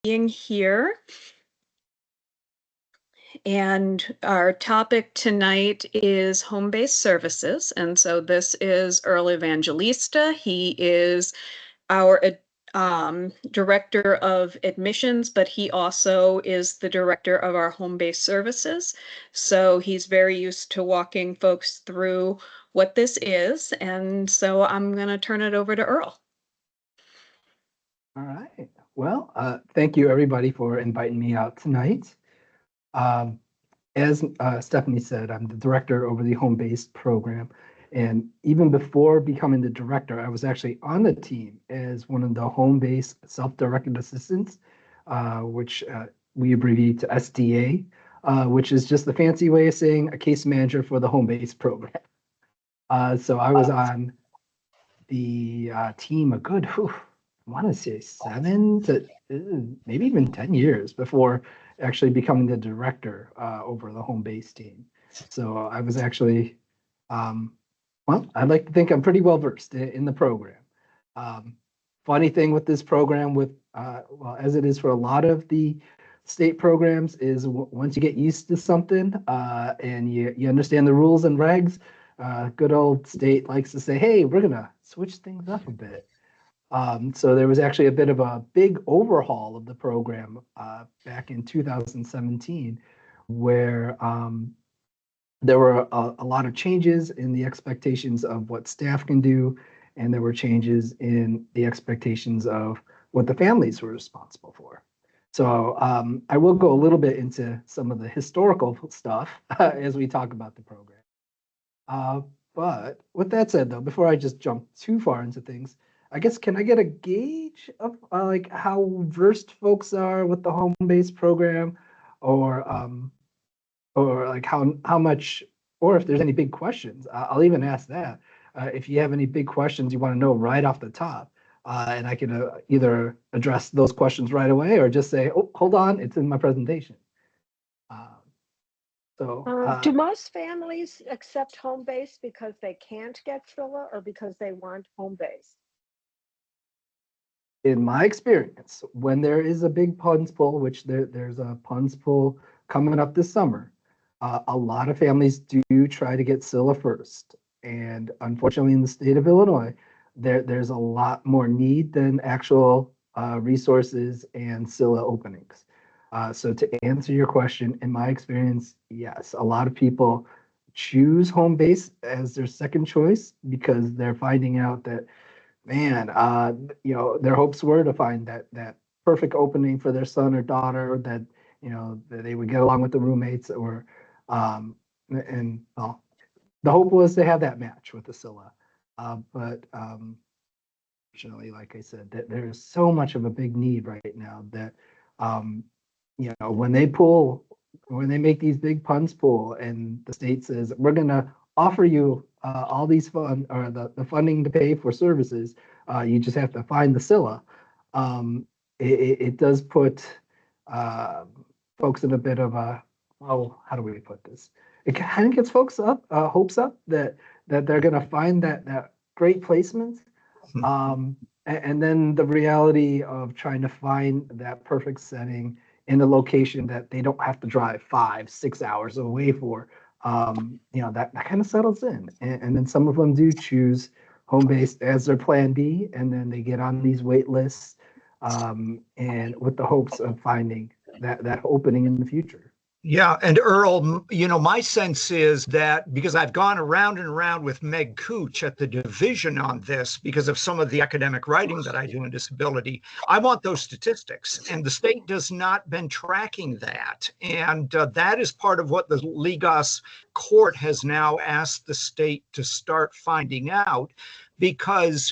being here. And our topic tonight is home-based services. And so this is Earl Evangelista. He is our director of admissions, but he also is the director of our home-based services. So he's very used to walking folks through what this is. And so I'm going to turn it over to Earl. All right. Well, thank you everybody for inviting me out tonight. As Stephanie said, I'm the director over the home-based program. And even before becoming the director, I was actually on the team as one of the home-based self-directed assistants, which we abbreviate to SDA, which is just the fancy way of saying a case manager for the home-based program. So I was on the team a good, I want to say 7 to maybe even 10 years before actually becoming the director over the home base team. So I was actually, well, I'd like to think I'm pretty well versed in the program. Funny thing with this program, well, as it is for a lot of the state programs, is once you get used to something and you understand the rules and regs, good old state likes to say, hey, we're going to switch things up a bit. So there was actually a bit of a big overhaul of the program back in 2017, where there were a lot of changes in the expectations of what staff can do, and there were changes in the expectations of what the families were responsible for. So I will go a little bit into some of the historical stuff as we talk about the program. But with that said, though, before I just jump too far into things, I guess, can I get a gauge of like how versed folks are with the home-based program, or like how much, or if there's any big questions? I'll even ask that. If you have any big questions you want to know right off the top, and I can either address those questions right away or just say, oh, hold on, it's in my presentation. Do most families accept home base because they can't get FILA or because they want home base? In my experience, when there is a big punch pull, which there's a punch pull coming up this summer, a lot of families do try to get SILA first. And unfortunately, in the state of Illinois, there's a lot more need than actual resources and SILA openings. So to answer your question, in my experience, yes, a lot of people choose home base as their second choice because they're finding out that, man, their hopes were to find that perfect opening for their son or daughter, that that they would get along with the roommates, or and well, the hope was to have that match with the SILA. But fortunately, like I said, that there's so much of a big need right now that when they make these big puns pull and the state says, we're going to offer you all these the funding to pay for services, you just have to find the SILA. It does put folks in a bit of a, how do we put this? It kind of gets folks hopes up that they're going to find that great placement. And then the reality of trying to find that perfect setting in a location that they don't have to drive 5-6 hours away for, that kind of settles in. And then some of them do choose home-based as their plan B, and then they get on these wait lists and with the hopes of finding that opening in the future. Yeah, and Earl, my sense is that because I've gone around and around with Meg Cooch at the division on this because of some of the academic writing that I do in disability, I want those statistics, and the state does not been tracking that. And that is part of what the Ligos court has now asked the state to start finding out. Because,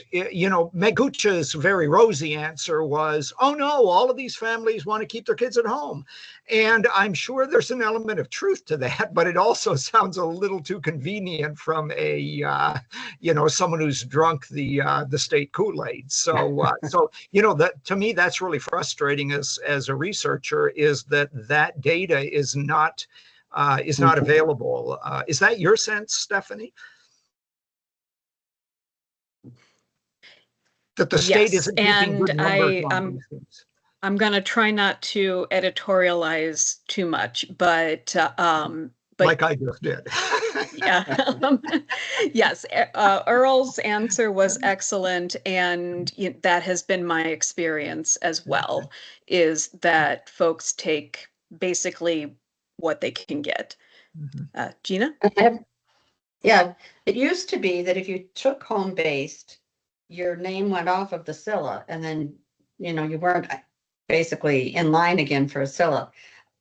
Meg Cooch's very rosy answer was, oh no, all of these families want to keep their kids at home. And I'm sure there's an element of truth to that, but it also sounds a little too convenient from a, someone who's drunk the state Kool-Aid. So, that to me, that's really frustrating as a researcher, is that data is not available. Is that your sense, Stephanie? That the state isn't keeping good numbers on these things. I'm gonna try not to editorialize too much, but Like I just did. yeah. Yes, Earl's answer was excellent, and that has been my experience as well, is that folks take basically what they can get. Mhm. Gina? Yeah, it used to be that if you took home-based, your name went off of the Scylla, and then, you weren't basically in line again for a Scylla.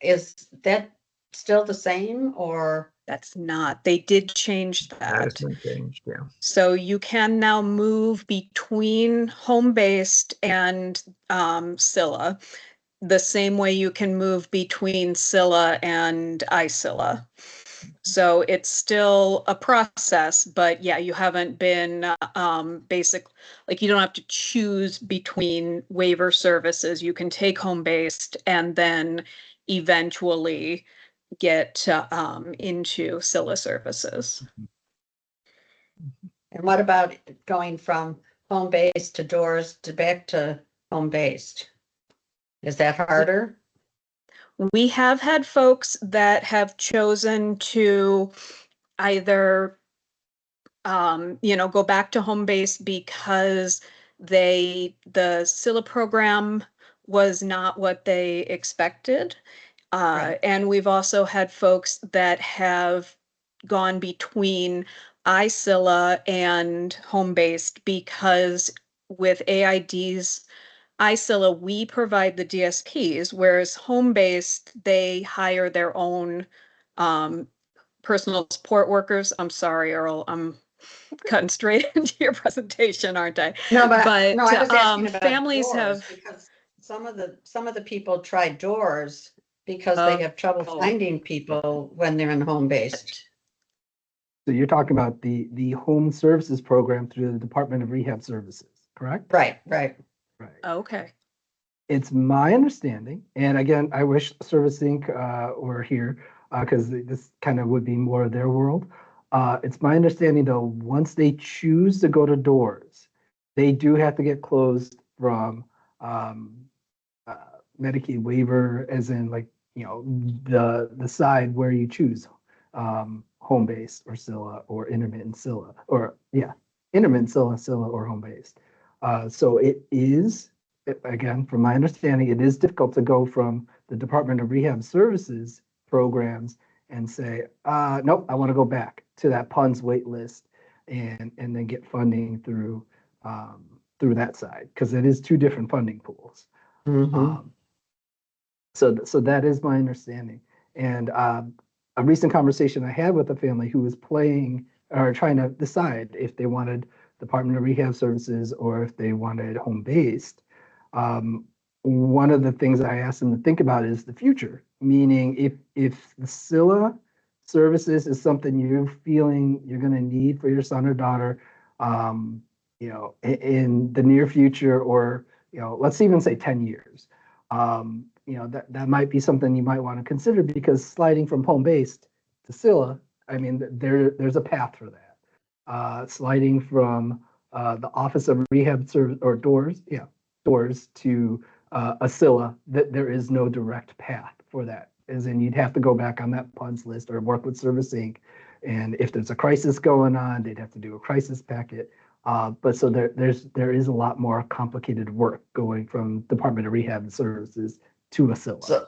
Is that still the same, or? That's not. They did change That has that. been changed, yeah. So you can now move between home-based and Scylla, the same way you can move between Scylla and iScylla. So it's still a process, but yeah, you haven't been like you don't have to choose between waiver services. You can take home-based and then eventually get into Scylla services. And what about going from home-based to doors to back to home-based? Is that harder? We have had folks that have chosen to either go back to home base because the Scylla program was not what they expected. Right. And we've also had folks that have gone between iScylla and home based because with AIDs, iScylla, we provide the DSPs, whereas home based, they hire their own um, personal support workers. I'm sorry, Earl, I'm cutting straight into your presentation, aren't I? No, But I was asking about families doors have, because some of the people try doors because they uh, have trouble oh, finding people when they're in home-based. So you're talking about the home services program through the Department of Rehab Services, correct? Right, right. Right. okay. It's my understanding, and again, I wish Service Inc. Were here because this kind of would be more of their world. It's my understanding though, once they choose to go to doors, they do have to get closed from um, uh, Medicaid waiver, as in like, the side where you choose home based or Scylla or intermittent Scylla, or yeah, intermittent Scylla or home based. So it is, again, from my understanding, it is difficult to go from the Department of Rehab Services programs and say, nope, I want to go back to that PUNS wait list and then get funding through that side, because it is two different funding pools. Mhm. So that is my understanding. And a recent conversation I had with a family who was playing or trying to decide if they wanted Department of Rehab Services or if they wanted home based. Um, one of the things I asked them to think about is the future, meaning if the Scylla services is something you're feeling you're going to need for your son or daughter, in the near future, or let's even say 10 years. That might be something you might want to consider, because sliding from home based to Scylla, I mean, there's a path for that. Sliding from the Office of Rehab Service or doors to a Scylla, that there is no direct path for that. As in, you'd have to go back on that PUNS list or work with Service Inc. And if there's a crisis going on, they'd have to do a crisis packet. But so there is a lot more complicated work going from Department of Rehab Services to a Scylla.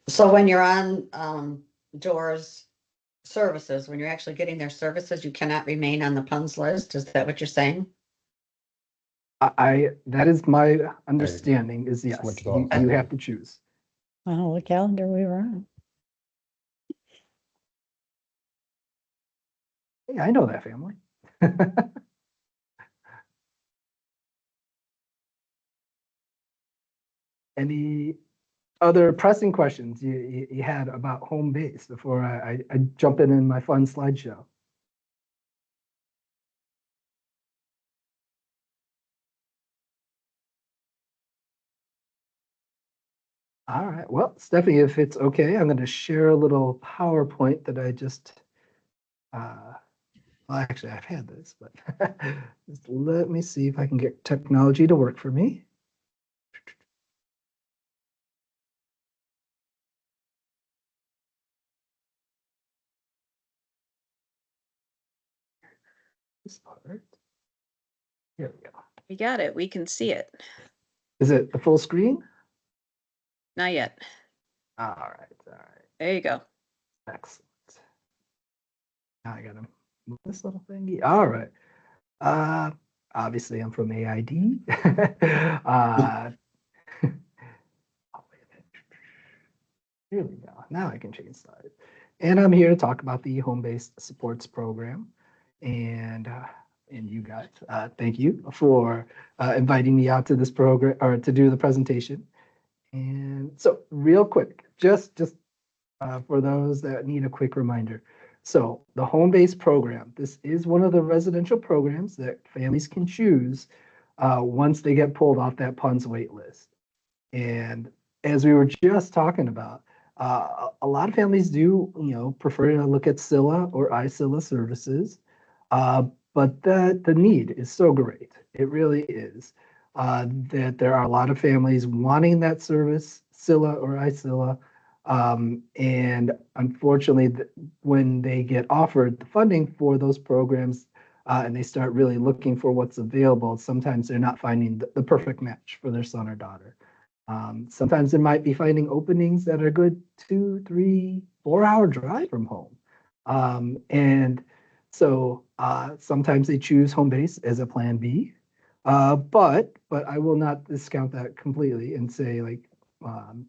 So when you're on doors services, when you're actually getting their services, you cannot remain on the PUNS list. Is that what you're saying? That is my understanding, is yes, Switch it off. you have to choose. Oh, the calendar we were on. Yeah, I know that family. Any other pressing questions you had about home base before I jump in my fun slideshow? All right. Well, Stephanie, if it's okay, I'm going to share a little PowerPoint that I just, well, actually, I've had this, but just let me see if I can get technology to work for me. this part. Here we go. We got it. We can see it. Is it the full screen? Not yet. All right, all right. There you go. Excellent. Now I gotta move this little thingy. All right. Uh, Obviously I'm from AID. uh, oh, wait a minute. Here we go. Now I can change slides. And I'm here to talk about the home-based supports program. And you guys, thank you for inviting me out to this program or to do the presentation. And so real quick, just for those that need a quick reminder. So the home-based program, this is one of the residential programs that families can choose once they get pulled off that PUNS wait list. And as we were just talking about, a lot of families do, prefer to look at SCILA or iSCILA services, but the need is so great. It really is. That there are a lot of families wanting that service, SCILA or iSCILA, and unfortunately, when they get offered the funding for those programs and they start really looking for what's available, sometimes they're not finding the perfect match for their son or daughter. Sometimes they might be finding openings that are good 2, 3, 4 hour drive from home. And so sometimes they choose home base as a plan B. But I will not discount that completely and say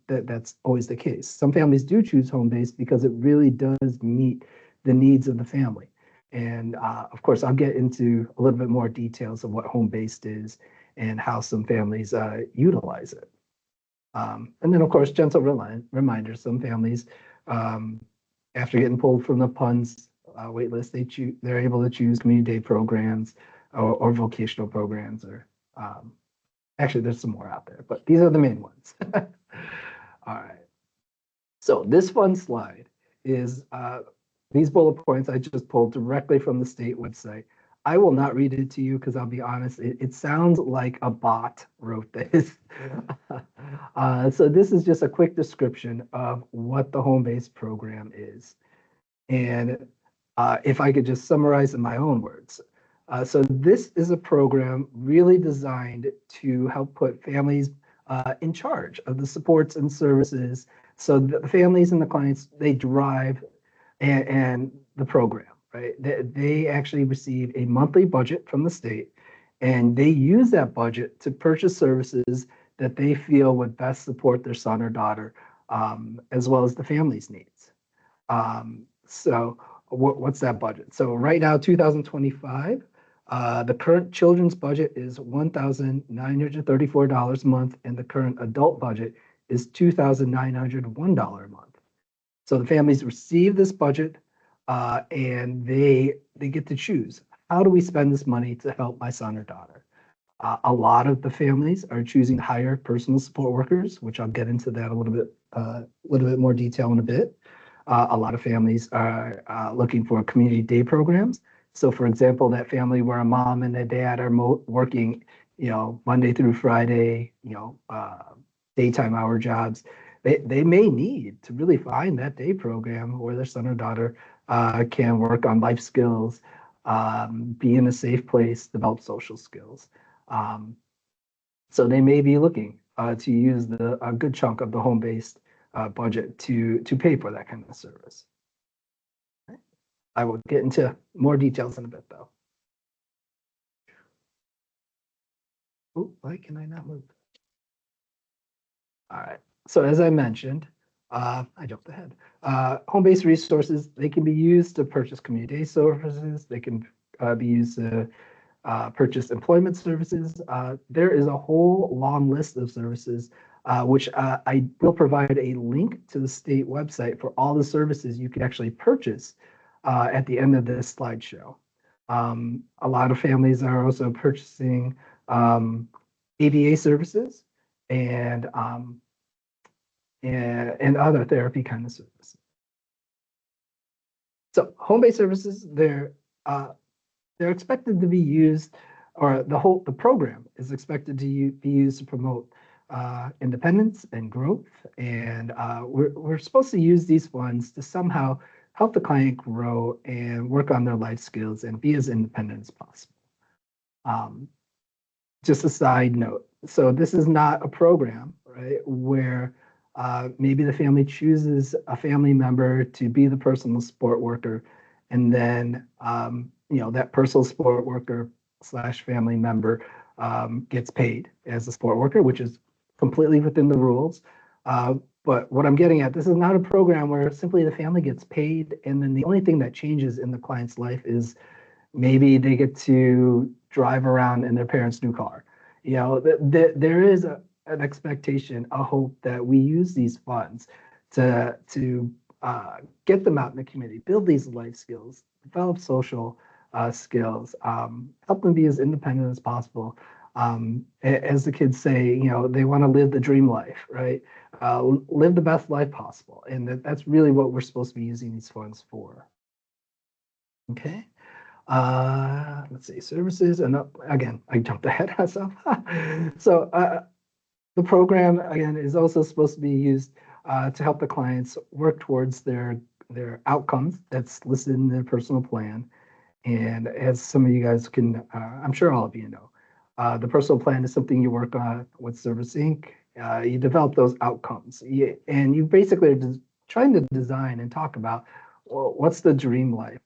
that's always the case. Some families do choose home base because it really does meet the needs of the family. And of course, I'll get into a little bit more details of what home based is and how some families utilize it. And then, of course, gentle reminder, some families, after getting pulled from the PUNS wait list, they're able to choose community day programs or vocational programs, or actually, there's some more out there, but these are the main ones. All right. So this one slide is these bullet points I just pulled directly from the state website. I will not read it to you because I'll be honest, it sounds like a bot wrote this. So this is just a quick description of what the home-based program is. And if I could just summarize in my own words. So this is a program really designed to help put families in charge of the supports and services so that the families and the clients, they drive and the program, right? They actually receive a monthly budget from the state, and they use that budget to purchase services that they feel would best support their son or daughter, as well as the family's needs. So what's that budget? So right now, 2025, the current children's budget is $1,934 a month, and the current adult budget is $2,901 a month. So the families receive this budget, and they get to choose, how do we spend this money to help my son or daughter? A lot of the families are choosing to hire personal support workers, which I'll get into that a little bit more detail in a bit. A lot of families are looking for community day programs. So for example, that family where a mom and a dad are working, Monday through Friday, daytime hour jobs, they may need to really find that day program where their son or daughter can work on life skills, be in a safe place, develop social skills. So they may be looking to use a good chunk of the home-based budget to pay for that kind of service. I will get into more details in a bit, though. Oh, why can I not move? All right. So as I mentioned, I jumped ahead. Home-based resources, they can be used to purchase community services. They can be used to purchase employment services. There is a whole long list of services, which I will provide a link to the state website for all the services you can actually purchase at the end of this slideshow. A lot of families are also purchasing ABA services and other therapy kind of services. So home-based services, they're expected to be used, or the program is expected to be used to promote independence and growth. And we're supposed to use these funds to somehow help the client grow and work on their life skills and be as independent as possible. Just a side note. So this is not a program, right, where maybe the family chooses a family member to be the personal support worker, and then that personal support worker / family member gets paid as a support worker, which is completely within the rules. But what I'm getting at, this is not a program where simply the family gets paid, and then the only thing that changes in the client's life is maybe they get to drive around in their parents' new car. There is an expectation, a hope that we use these funds to get them out in the community, build these life skills, develop social skills, help them be as independent as possible. As the kids say, they want to live the dream life, right? Live the best life possible. And that's really what we're supposed to be using these funds for. Okay. Let's see, services, and again, I jumped ahead myself. So the program, again, is also supposed to be used to help the clients work towards their outcomes that's listed in their personal plan. And as some of you guys can, I'm sure all of you know, the personal plan is something you work on with Service Inc. You develop those outcomes, and you basically are just trying to design and talk about, well, what's the dream life?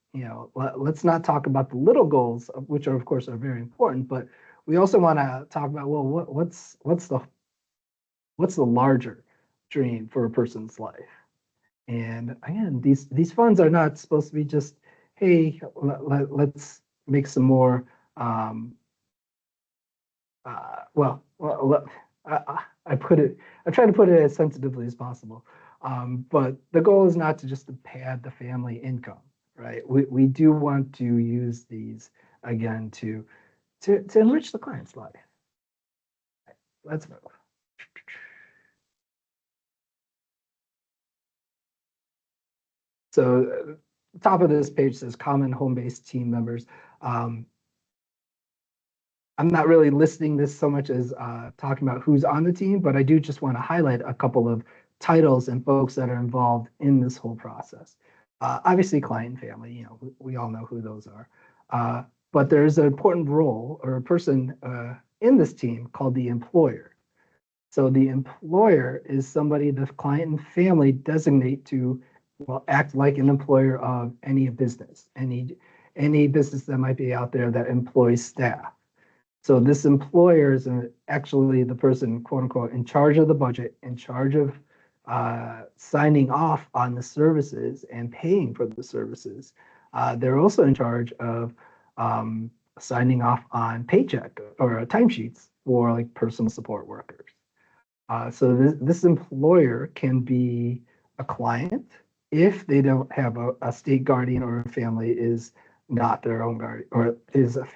Let's not talk about the little goals, which are of course are very important, but we also want to talk about, well, what's the larger dream for a person's life? And again, these funds are not supposed to be just, hey, let's make some more. I put it. I try to put it as sensitively as possible. But the goal is not to just to pad the family income, right? We do want to use these again to enrich the client's life. Let's move. So top of this page says common home-based team members. I'm not really listing this so much as talking about who's on the team, but I do just want to highlight a couple of titles and folks that are involved in this whole process. Obviously, client and family, we all know who those are. But there's an important role or a person in this team called the employer. So the employer is somebody the client and family designate to, well, act like an employer of any business, any business that might be out there that employs staff. So this employer is actually the person, quote unquote, in charge of the budget, in charge of signing off on the services and paying for the services. They're also in charge of signing off on paycheck or timesheets for like personal support workers. So this employer can be a client if they don't have a state guardian or a family is not their own guardian or is a,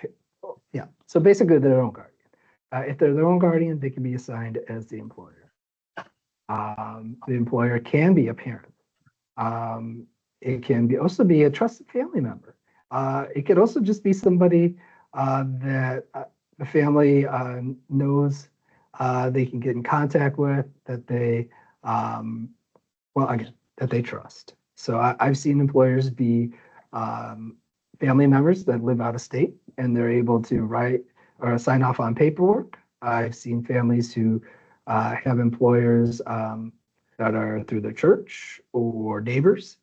yeah. So basically their own guardian. If they're their own guardian, they can be assigned as the employer. The employer can be a parent. It can also be a trusted family member. It could also just be somebody that the family knows they can get in contact with, that they, that they trust. So I've seen employers be family members that live out of state and they're able to write or sign off on paperwork. I've seen families who have employers that are through their church or neighbors.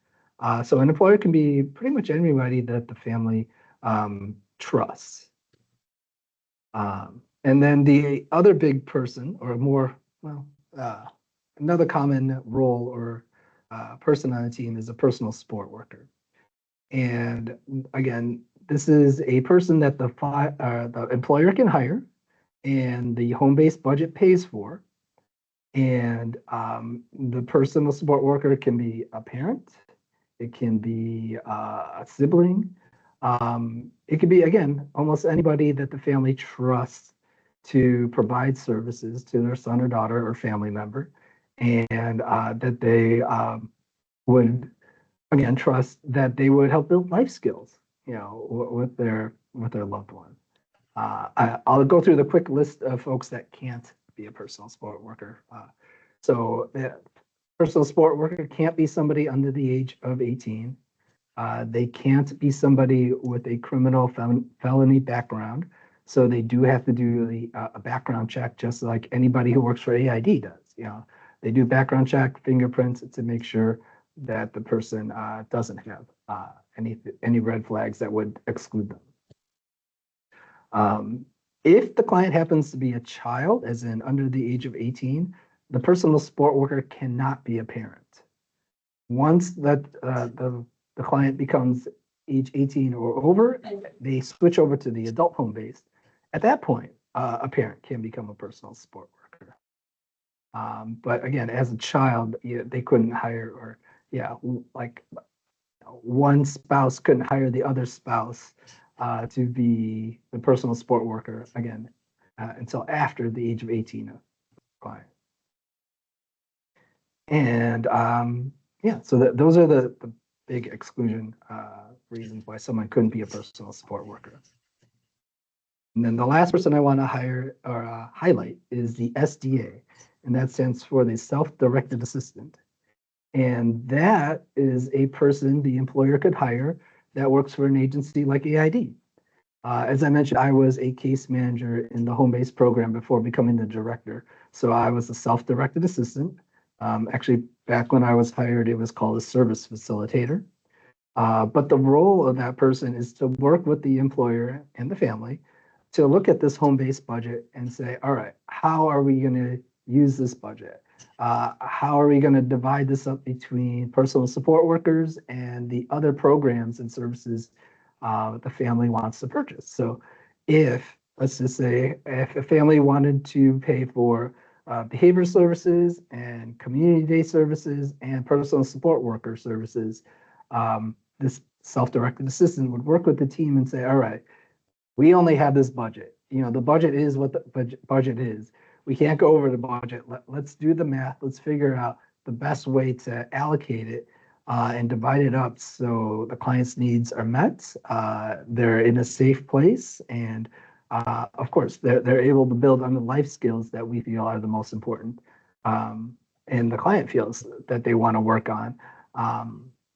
So an employer can be pretty much anybody that the family trusts. And then the other big person or more, another common role or person on the team is a personal support worker. And again, this is a person that the employer can hire and the home-based budget pays for. And the personal support worker can be a parent, it can be a sibling, it could be, again, almost anybody that the family trusts to provide services to their son or daughter or family member, and that they would, again, trust that they would help build life skills, with their loved one. I'll go through the quick list of folks that can't be a personal support worker. So personal support worker can't be somebody under the age of 18. They can't be somebody with a criminal felony background. So they do have to do a background check, just like anybody who works for AID does. They do background check, fingerprints to make sure that the person doesn't have any red flags that would exclude them. If the client happens to be a child, as in under the age of 18, the personal support worker cannot be a parent. Once that the client becomes age 18 or over, they switch over to the adult home base. At that point, a parent can become a personal support worker. But again, as a child, they couldn't hire, or like one spouse couldn't hire the other spouse to be the personal support worker again until after the age of 18 of the client. And so those are the big exclusion reasons why someone couldn't be a personal support worker. And then the last person I want to hire or highlight is the SDA, and that stands for the self-directed assistant. And that is a person the employer could hire that works for an agency like AID. As I mentioned, I was a case manager in the home-based program before becoming the director. So I was a self-directed assistant. Actually, back when I was hired, it was called a service facilitator. But the role of that person is to work with the employer and the family to look at this home-based budget and say, all right, how are we going to use this budget? How are we going to divide this up between personal support workers and the other programs and services the family wants to purchase? So let's just say, if a family wanted to pay for behavior services and community day services and personal support worker services, this self-directed assistant would work with the team and say, all right, we only have this budget. The budget is what the budget is. We can't go over the budget. Let's do the math. Let's figure out the best way to allocate it and divide it up so the client's needs are met. They're in a safe place, and of course, they're able to build on the life skills that we feel are the most important, and the client feels that they want to work on.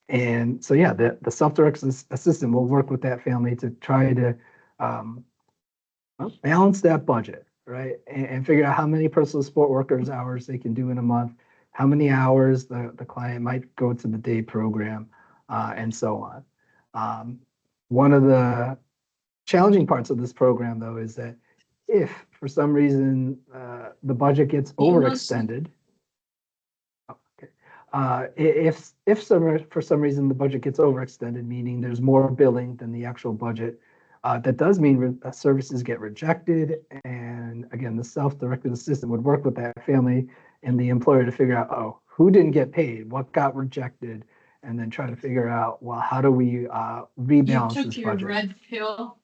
And so, the self-directed assistant will work with that family to try to balance that budget, right? And figure out how many personal support workers hours they can do in a month, how many hours the client might go to the day program, and so on. One of the challenging parts of this program, though, is that if for some reason the budget gets overextended, for some reason the budget gets overextended, meaning there's more billing than the actual budget, that does mean services get rejected. And again, the self-directed assistant would work with that family and the employer to figure out, who didn't get paid, what got rejected, and then try to figure out, well, how do we rebalance You this took your budget? red pill,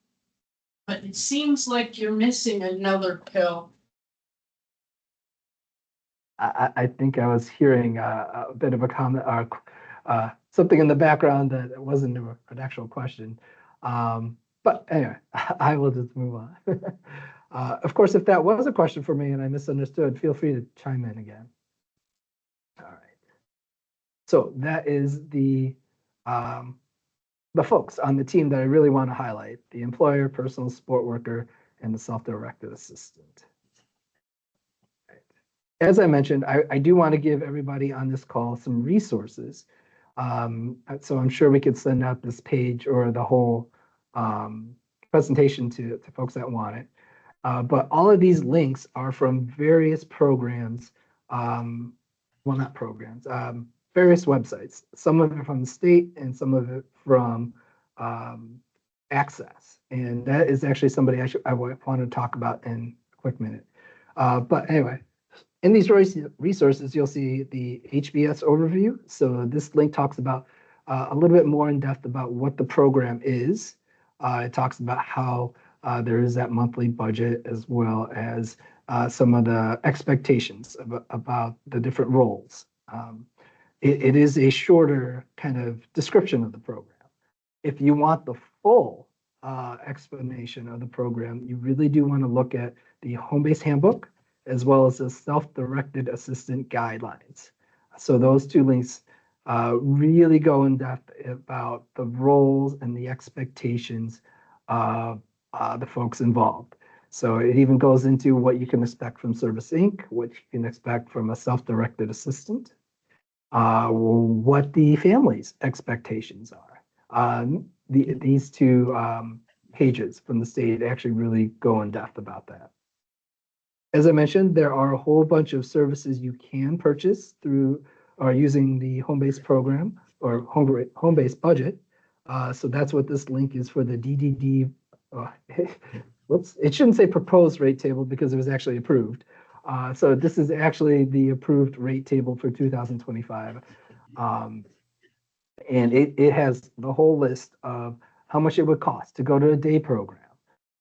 but it seems like you're missing another pill. I think I was hearing a bit of a comment or something in the background that wasn't an actual question. But anyway, I will just move on. Of course, if that was a question for me and I misunderstood, feel free to chime in again. All right. So that is the folks on the team that I really want to highlight: the employer, personal support worker, and the self-directed assistant. As I mentioned, I do want to give everybody on this call some resources. So I'm sure we could send out this page or the whole presentation to folks that want it. But all of these links are from various programs, well, not programs, various websites. Some of it from the state and some of it from Access. And that is actually somebody I want to talk about in a quick minute. But anyway, in these resources, you'll see the HBS overview. So this link talks about a little bit more in depth about what the program is. It talks about how there is that monthly budget, as well as some of the expectations about the different roles. It is a shorter kind of description of the program. If you want the full explanation of the program, you really do want to look at the home-based handbook, as well as the self-directed assistant guidelines. So those two links really go in depth about the roles and the expectations of the folks involved. So it even goes into what you can expect from Service Inc., what you can expect from a self-directed assistant, what the family's expectations are. These two pages from the state actually really go in depth about that. As I mentioned, there are a whole bunch of services you can purchase through or using the home-based program or home-based budget. So that's what this link is for the DDD. Whoops, it shouldn't say proposed rate table because it was actually approved. So this is actually the approved rate table for 2025. And it has the whole list of how much it would cost to go to a day program,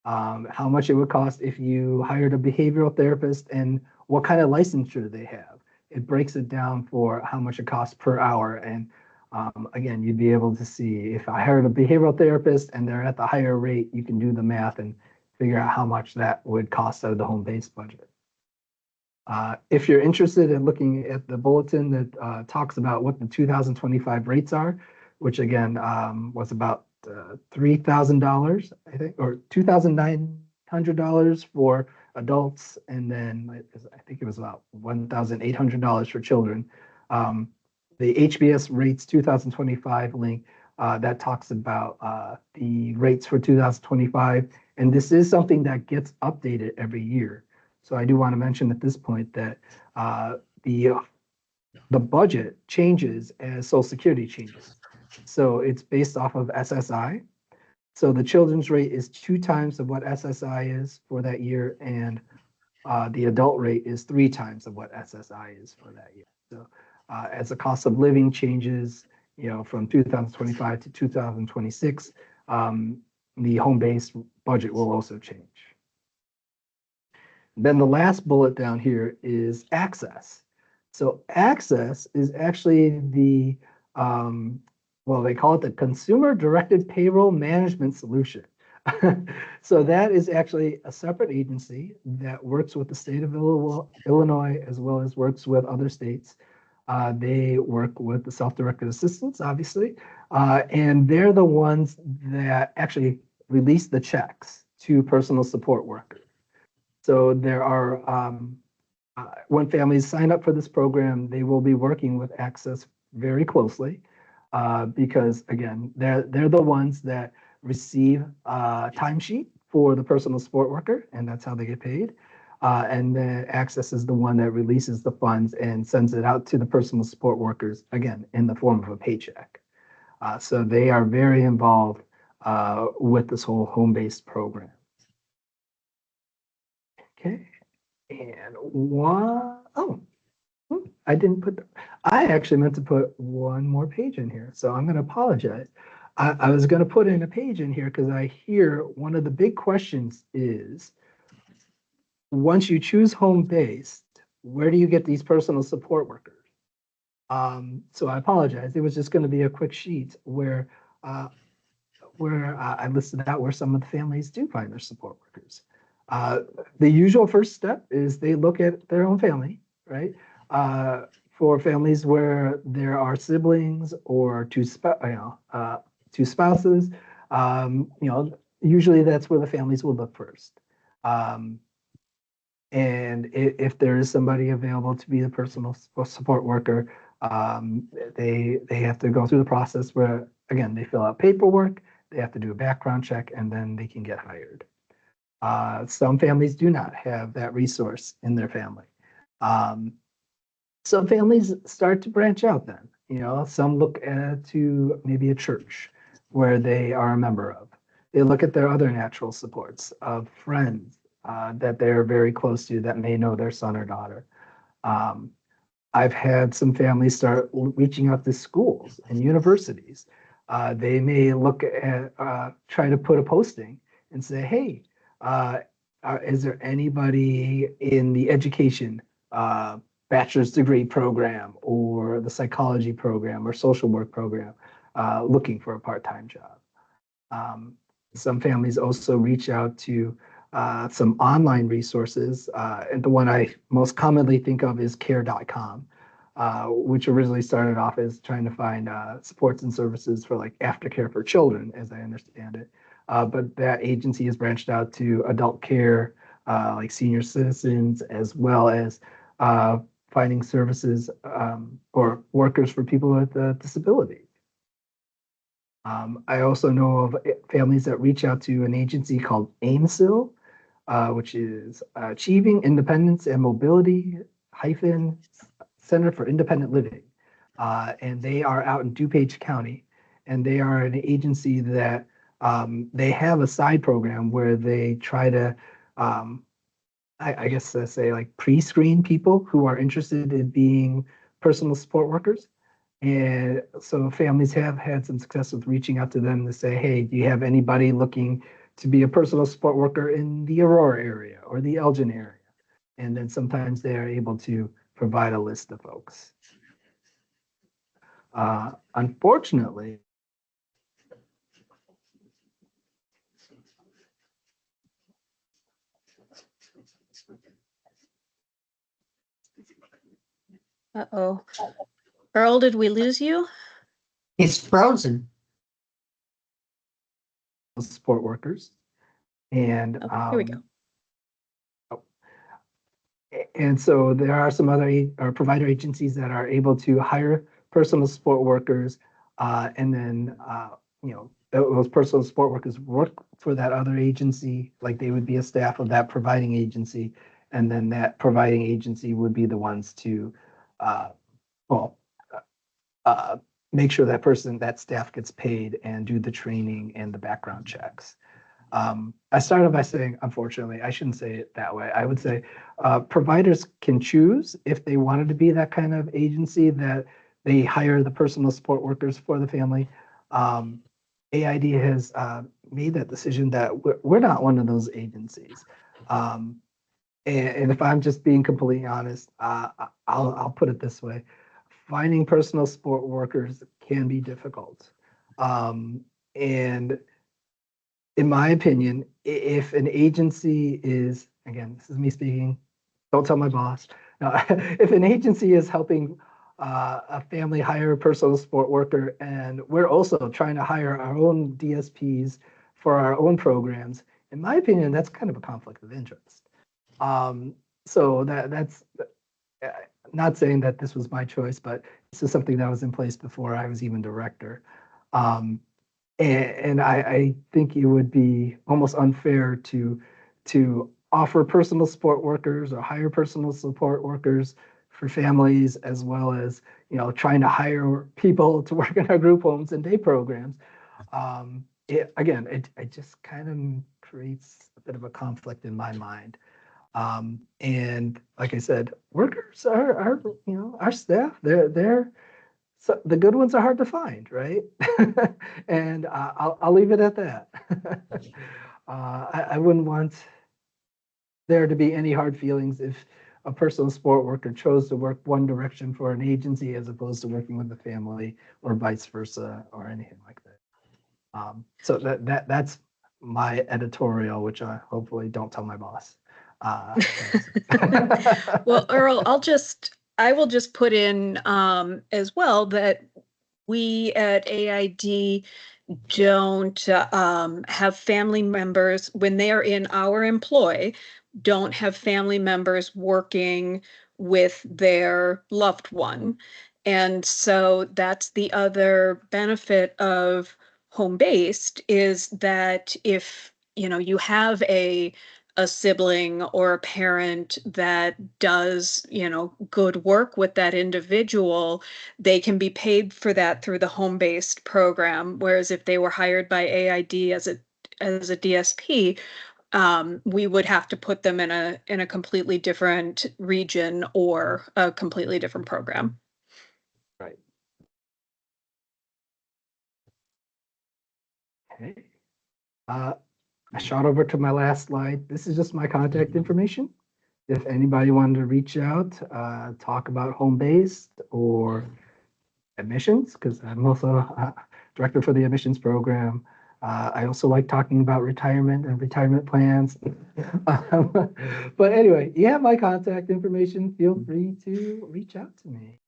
how much it would cost if you hired a behavioral therapist, and what kind of licensure they have. It breaks it down for how much it costs per hour. And again, you'd be able to see if I hired a behavioral therapist and they're at the higher rate, you can do the math and figure out how much that would cost out of the home-based budget. If you're interested in looking at the bulletin that talks about what the 2025 rates are, which again was about $3,000, I think, or $2,900 for adults, and then I think it was about $1,800 for children. The HBS rates 2025 link that talks about the rates for 2025, and this is something that gets updated every year. So I do want to mention at this point that the budget changes as Social Security changes. So it's based off of SSI. So the children's rate is 2 times of what SSI is for that year, and the adult rate is 3 times of what SSI is for that year. So as the cost of living changes, from 2025 to 2026, the home-based budget will also change. Then the last bullet down here is access. So access is actually the, well, they call it the Consumer Directed Payroll Management Solution. So that is actually a separate agency that works with the state of Illinois as well as works with other states. They work with the self-directed assistants, obviously, and they're the ones that actually release the checks to personal support workers. So there are, when families sign up for this program, they will be working with Access very closely because, again, they're the ones that receive a timesheet for the personal support worker, and that's how they get paid. And then Access is the one that releases the funds and sends it out to the personal support workers, again, in the form of a paycheck. So they are very involved with this whole home-based program. Okay, and I didn't put, I actually meant to put one more page in here, so I'm going to apologize. I was going to put in a page in here because I hear one of the big questions is, once you choose home-based, where do you get these personal support workers? So I apologize. It was just going to be a quick sheet where I listed out where some of the families do find their support workers. The usual first step is they look at their own family, right? For families where there are siblings or two spouses, usually that's where the families will look first. And if there is somebody available to be the personal support worker, they have to go through the process where, again, they fill out paperwork, they have to do a background check, and then they can get hired. Some families do not have that resource in their family. Some families start to branch out then. Some look to maybe a church where they are a member of. They look at their other natural supports of friends that they're very close to that may know their son or daughter. I've had some families start reaching out to schools and universities. They may look at, try to put a posting and say, hey, is there anybody in the education bachelor's degree program or the psychology program or social work program looking for a part-time job? Some families also reach out to some online resources, and the one I most commonly think of is care.com. which originally started off as trying to find supports and services for like aftercare for children, as I understand it. But that agency has branched out to adult care, like senior citizens, as well as finding services or workers for people with disabilities. I also know of families that reach out to an agency called AIMSIL, which is Achieving Independence and Mobility hyphen Center for Independent Living. And they are out in DuPage County. And they are an agency that they have a side program where they try to, I guess, say like pre-screen people who are interested in being personal support workers. And so families have had some success with reaching out to them to say, hey, do you have anybody looking to be a personal support worker in the Aurora area or the Elgin area? And then sometimes they are able to provide a list of folks. Unfortunately, Uh-oh. Earl, did we lose you? He's frozen. support workers. And Oh, here we go. And so there are some other provider agencies that are able to hire personal support workers, and then those personal support workers work for that other agency, like they would be a staff of that providing agency, and then that providing agency would be the ones to, well, make sure that staff gets paid and do the training and the background checks. I started by saying, unfortunately, I shouldn't say it that way. I would say providers can choose if they wanted to be that kind of agency that they hire the personal support workers for the family. AID has made that decision that we're not one of those agencies. And if I'm just being completely honest, I'll put it this way. Finding personal support workers can be difficult. And in my opinion, if an agency is, again, this is me speaking, don't tell my boss. No, if an agency is helping a family hire a personal support worker, and we're also trying to hire our own DSPs for our own programs, in my opinion, that's kind of a conflict of interest. So that's not saying that this was my choice, but this is something that was in place before I was even director. And I think it would be almost unfair to offer personal support workers or hire personal support workers for families, as well as trying to hire people to work in our group homes and day programs. It just kind of creates a bit of a conflict in my mind. And like I said, workers are our staff. They're so the good ones are hard to find, right? And I'll leave it at that. I wouldn't want there to be any hard feelings if a personal support worker chose to work one direction for an agency as opposed to working with the family, or vice versa, or anything like that. So that's my editorial, which I hopefully don't tell my boss. Well, Earl, I will just put in as well that we at AID don't have family members when they are in our employ, don't have family members working with their loved one. And so that's the other benefit of home-based, is that if you have a sibling or a parent that does good work with that individual, they can be paid for that through the home-based program. Whereas if they were hired by AID as a DSP, we would have to put them in a completely different region or a completely different program. Right. Okay. I shot over to my last slide. This is just my contact information. If anybody wanted to reach out, talk about home-based or admissions, because I'm also director for the admissions program. I also like talking about retirement and retirement plans. But anyway, you have my contact information. Feel free to reach out to me.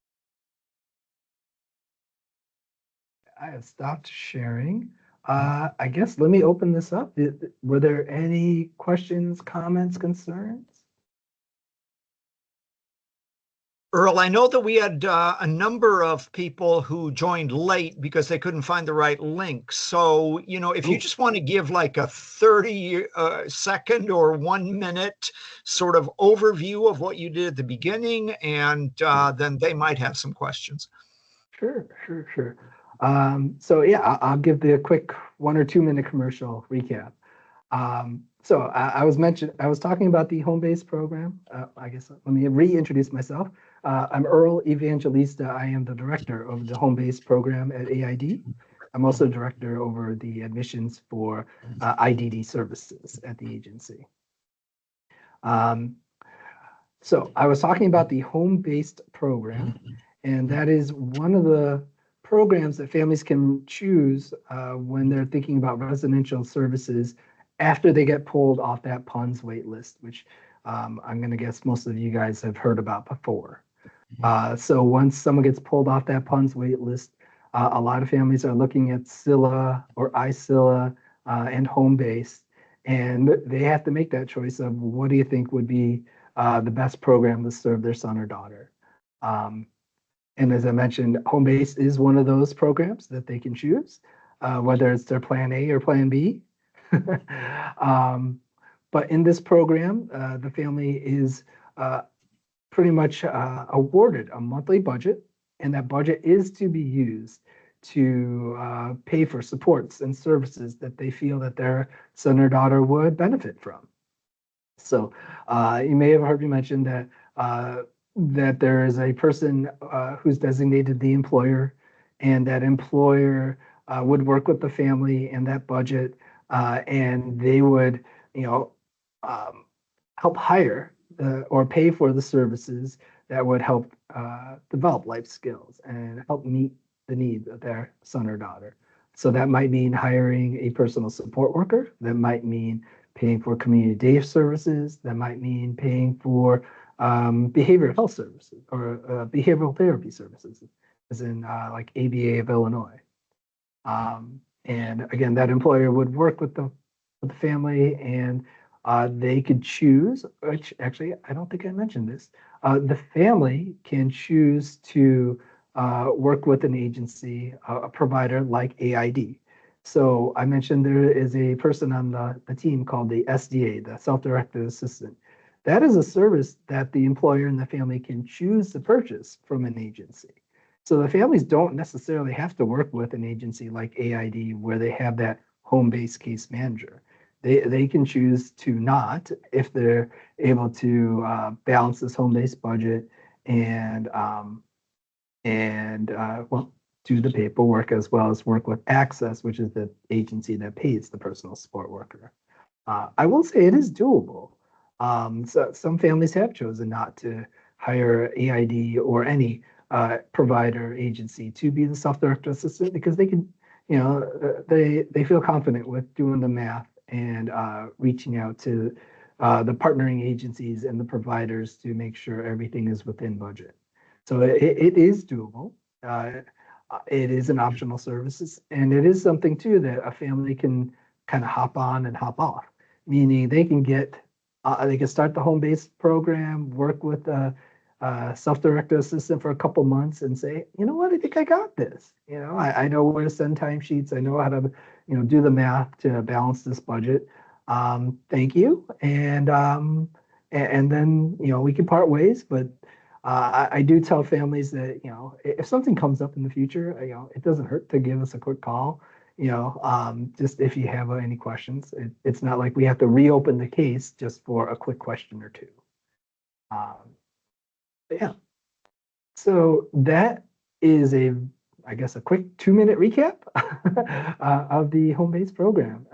I have stopped sharing. I guess let me open this up. Were there any questions, comments, concerns? Earl, I know that we had a number of people who joined late because they couldn't find the right link. So, if you just want to give like a 30-second or 1 minute sort of overview of what you did at the beginning, and then they might have some questions. Sure. So yeah, I'll give the quick 1 or 2 minute commercial recap. So I was talking about the home base program. I guess let me reintroduce myself. I'm Earl Evangelista. I am the director of the home base program at AID. I'm also director over the admissions for IDD services at the agency. So I was talking about the home-based program, and that is one of the programs that families can choose when they're thinking about residential services after they get pulled off that PUNS wait list, which I'm going to guess most of you guys have heard about before. So once someone gets pulled off that PUNS wait list, a lot of families are looking at SCILA or iSCILA and home-based, and they have to make that choice of what do you think would be the best program to serve their son or daughter. And as I mentioned, home base is one of those programs that they can choose, whether it's their plan A or plan B. But in this program, the family is pretty much awarded a monthly budget, and that budget is to be used to pay for supports and services that they feel that their son or daughter would benefit from. So you may have heard me mention that that there is a person who's designated the employer, and that employer would work with the family and that budget, and they would, help hire or pay for the services that would help develop life skills and help meet the needs of their son or daughter. So that might mean hiring a personal support worker. That might mean paying for community day services. That might mean paying for behavioral health services or behavioral therapy services, as in like ABA of Illinois. And again, that employer would work with the family, and they could choose, which actually, I don't think I mentioned this, the family can choose to work with an agency, a provider like AID. So I mentioned there is a person on the team called the SDA, the Self-Directed Assistant. That is a service that the employer and the family can choose to purchase from an agency. So the families don't necessarily have to work with an agency like AID where they have that home-based case manager. They can choose to not if they're able to balance this home-based budget and well, do the paperwork as well as work with Access, which is the agency that pays the personal support worker. I will say it is doable. So some families have chosen not to hire AID or any provider agency to be the self-directed assistant because they can, they feel confident with doing the math and reaching out to the partnering agencies and the providers to make sure everything is within budget. So it is doable. It is an optional service, and it is something too that a family can kind of hop on and hop off, meaning they can they can start the home-based program, work with a self-directed assistant for a couple months and say, you know what, I think I got this. I know where to send timesheets. I know how to, do the math to balance this budget. Thank you. And then, we can part ways, but I do tell families that, if something comes up in the future, it doesn't hurt to give us a quick call. Just if you have any questions, it's not like we have to reopen the case just for a quick question or two. Yeah. So that is I guess, a quick 2-minute recap of the home-based program.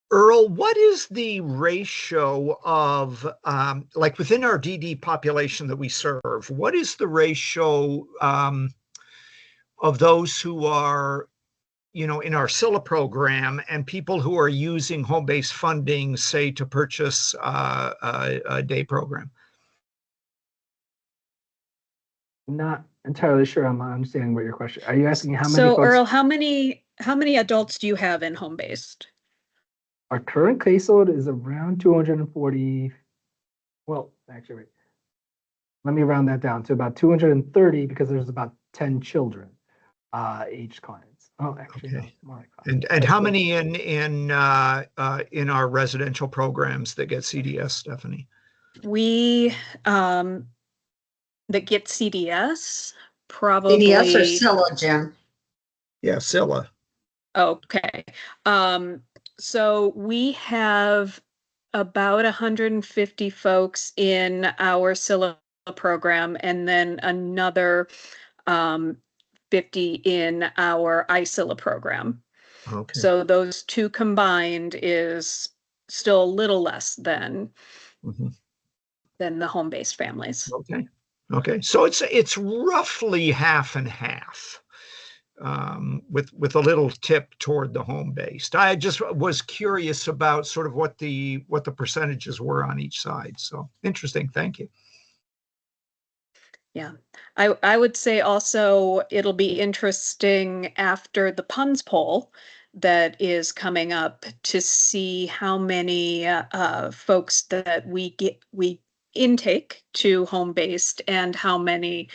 Earl, what is the ratio of, like within our DD population that we serve, what is the ratio of those who are, in our SCILA program and people who are using home-based funding, say, to purchase a day program? Not entirely sure I'm understanding what your question. Are you asking how many So folks? Earl, how many adults do you have in home-based? Our current caseload is around 240. Well, actually, wait. Let me round that down to about 230 because there's about 10 children aged clients. Oh, actually, no, Okay. more like 5. And how many in our residential programs that get CDS, Stephanie? We that get CDS CDS or probably. Scylla, Jim? Yeah, Scylla. Okay. So we have about 150 folks in our Scylla program, and then another 50 in our iScylla program. Okay. So those two combined is still a little less Mhm. than the home-based families. Okay. Okay. So it's roughly half and half. With a little tip toward the home-based. I just was curious about sort of what the percentages were on each side. So interesting. Thank you. Yeah, I would say also it'll be interesting after the Puns poll that is coming up to see how many folks that we intake to home-based and how many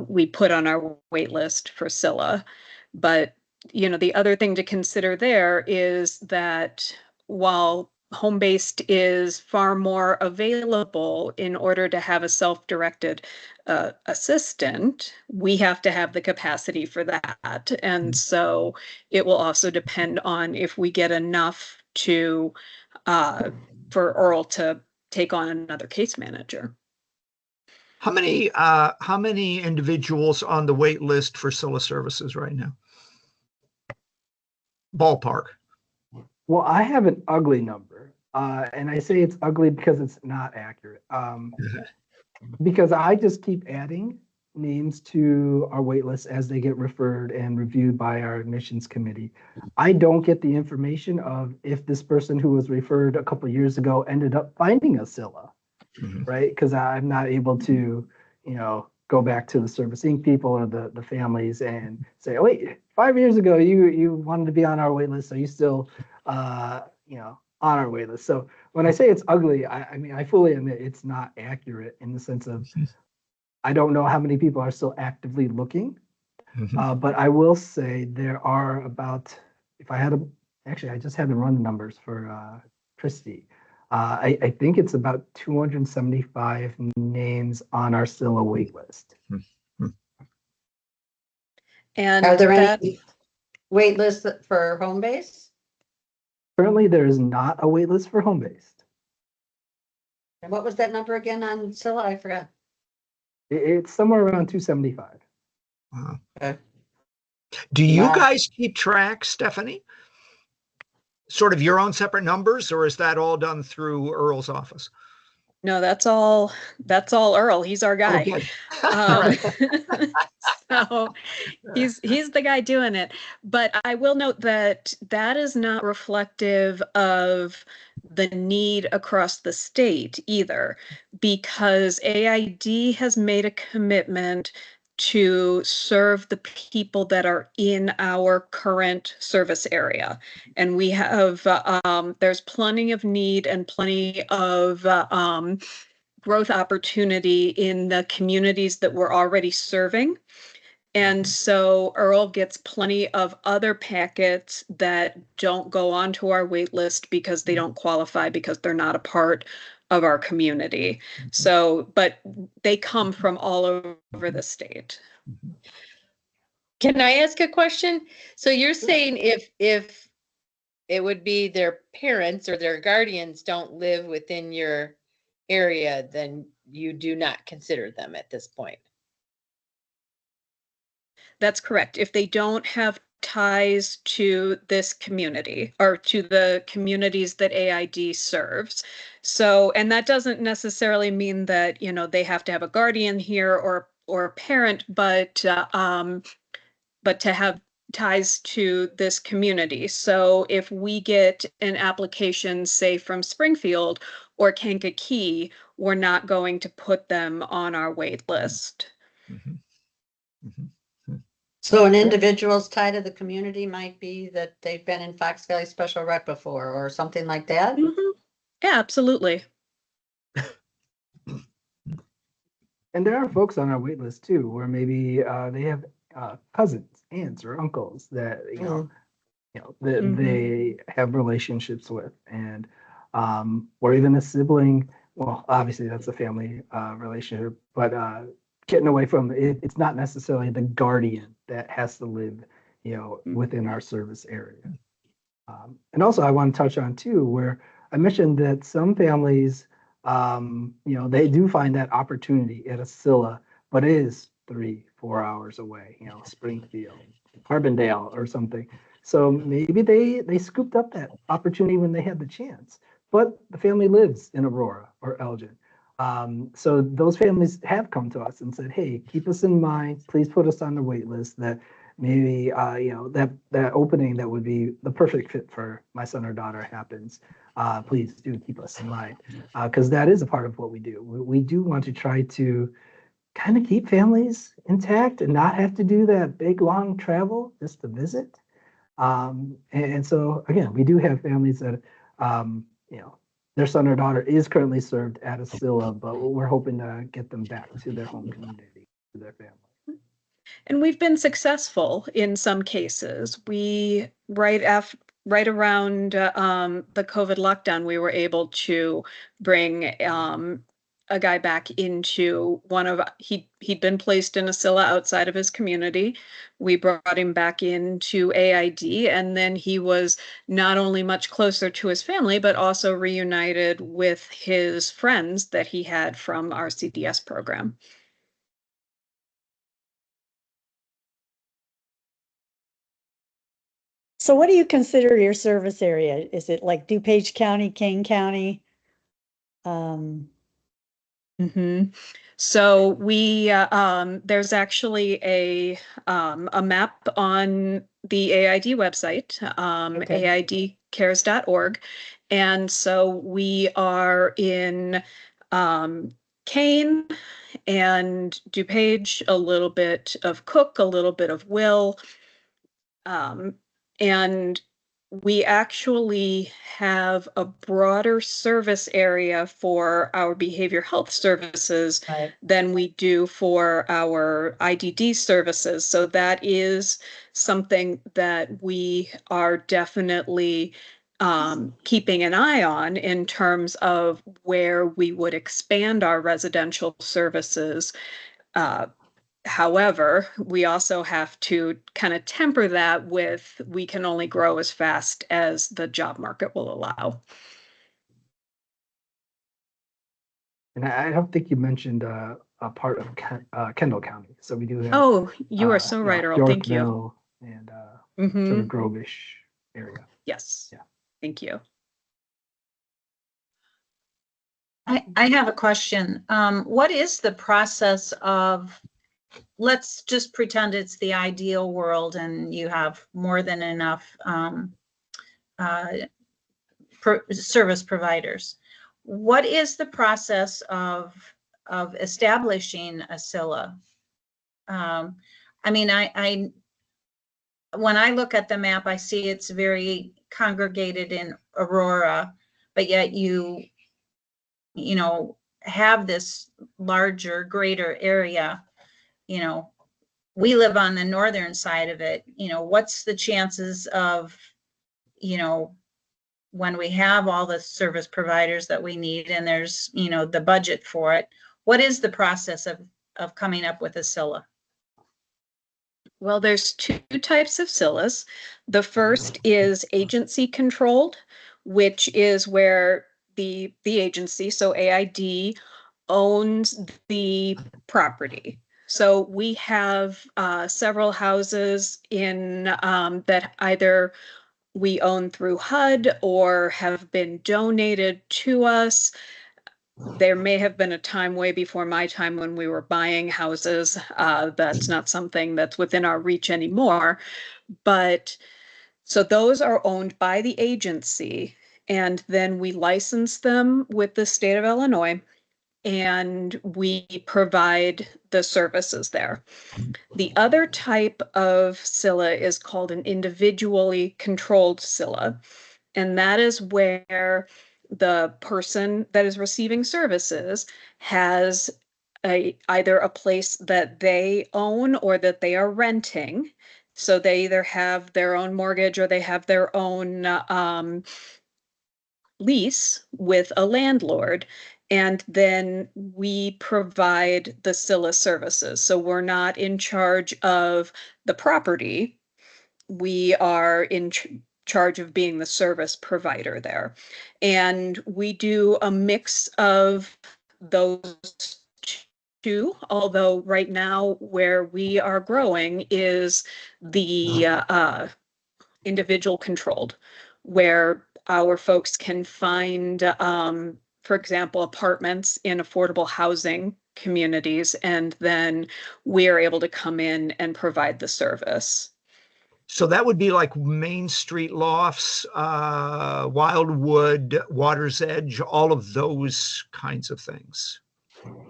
we put on our wait list for Scylla. But, the other thing to consider there is that while home-based is far more available in order to have a self-directed assistant, we have to have the capacity for that. And so it will also depend on if we get enough to for Earl to take on another case manager. How many individuals on the wait list for Scylla services right now? Ballpark. Well, I have an ugly number, and I say it's ugly because it's not accurate. Because I just keep adding names to our wait list as they get referred and reviewed by our admissions committee. I don't get the information of if this person who was referred a couple of years ago ended up finding a Scylla, right? Because I'm not able to, go back to the servicing people or the families and say, oh, wait, 5 years ago you wanted to be on our wait list. Are you still, on our wait list? So when I say it's ugly, I mean, I fully admit it's not accurate in the sense of I don't know how many people are still actively looking. But I will say there are about, if I had a, actually, I just had to run the numbers for Christy. I think it's about 275 names on our Scylla wait list. And Are there that any wait lists for home base? Currently, there is not a wait list for home based. And what was that number again on Scylla? I forgot. It's somewhere around 275. Okay. Do you Wow. guys keep track, Stephanie? Sort of your own separate numbers, or is that all done through Earl's office? No, that's all Earl. He's our Oh, guy. good. Um, so he's the guy doing it. But I will note that that is not reflective of the need across the state either, because AID has made a commitment to serve the people that are in our current service area. And we have, there's plenty of need and plenty of growth opportunity in the communities that we're already serving. And so Earl gets plenty of other packets that don't go onto our wait list because they don't qualify because they're not a part of our community. So, but they come from all over the state. Can I ask a question? So you're saying if it would be their parents or their guardians don't live within your area, then you do not consider them at this point. That's correct. If they don't have ties to this community or to the communities that AID serves. So, and that doesn't necessarily mean that, they have to have a guardian here or a parent, but to have ties to this community. So if we get an application, say from Springfield or Kankakee, we're not going to put them on our wait list. So an individual's tie to the community might be that they've been in Fox Valley Special Rec before or something like that? Mhm. Yeah, absolutely. And there are folks on our wait list too, where maybe they have cousins, aunts, or uncles that that Mhm. they have relationships with, and or even a sibling. Well, obviously that's a family relationship, but getting away from it, it's not necessarily the guardian that has to live, within our service area. And also, I want to touch on too, where I mentioned that some families, they do find that opportunity at a Scylla, but it is 3, 4 hours away, Springfield, Carbondale, or something. So maybe they scooped up that opportunity when they had the chance, but the family lives in Aurora or Elgin. So those families have come to us and said, "Hey, keep us in mind. Please put us on the wait list that maybe that opening that would be the perfect fit for my son or daughter happens. Please do keep us in mind because that is a part of what we do. We do want to try to kind of keep families intact and not have to do that big long travel just to visit. And so again, we do have families that their son or daughter is currently served at a Scylla, but we're hoping to get them back to their home community, to their family. And we've been successful in some cases. Right around the COVID lockdown, we were able to bring a guy back into he'd been placed in a Scylla outside of his community. We brought him back into AID, and then he was not only much closer to his family, but also reunited with his friends that he had from our CDS program. So what do you consider your service area? Is it like DuPage County, Kane County? Mm-hmm. So there's actually a map on the AID website, Okay. aidcares.org. And so we are in Kane and DuPage, a little bit of Cook, a little bit of Will. And we actually have a broader service area for our behavior health services Right. than we do for our IDD services. So that is something that we are definitely keeping an eye on in terms of where we would expand our residential services. However, we also have to kind of temper that with we can only grow as fast as the job market will allow. And I don't think you mentioned a part of Kendall County. So we do have Oh, you are so right, Earl. Thank you. Yorkville and sort of Grove-ish area. Yes. Yeah. Thank you. I have a question. What is the process of, let's just pretend it's the ideal world and you have more than enough service providers. What is the process of establishing a Scylla? I mean, I when I look at the map, I see it's very congregated in Aurora, but yet you have this larger, greater area. We live on the northern side of it. What's the chances of, when we have all the service providers that we need and there's, the budget for it, what is the process of coming up with a Scylla? Well, there's two types of Scyllas. The first is agency controlled, which is where the agency, so AID, owns the property. So we have several houses in that either we own through HUD or have been donated to us. There may have been a time way before my time when we were buying houses. That's not something that's within our reach anymore. But so those are owned by the agency, and then we license them with the state of Illinois. and we provide the services there. The other type of SILA is called an individually controlled SILA, and that is where the person that is receiving services has either a place that they own or that they are renting. So they either have their own mortgage or they have their own lease with a landlord. And then we provide the SILA services. So we're not in charge of the property. We are in charge of being the service provider there. And we do a mix of those two, although right now where we are growing is the individual controlled, where our folks can find, for example, apartments in affordable housing communities, and then we are able to come in and provide the service. So that would be like Main Street lofts, Wildwood, Water's Edge, all of those kinds of things.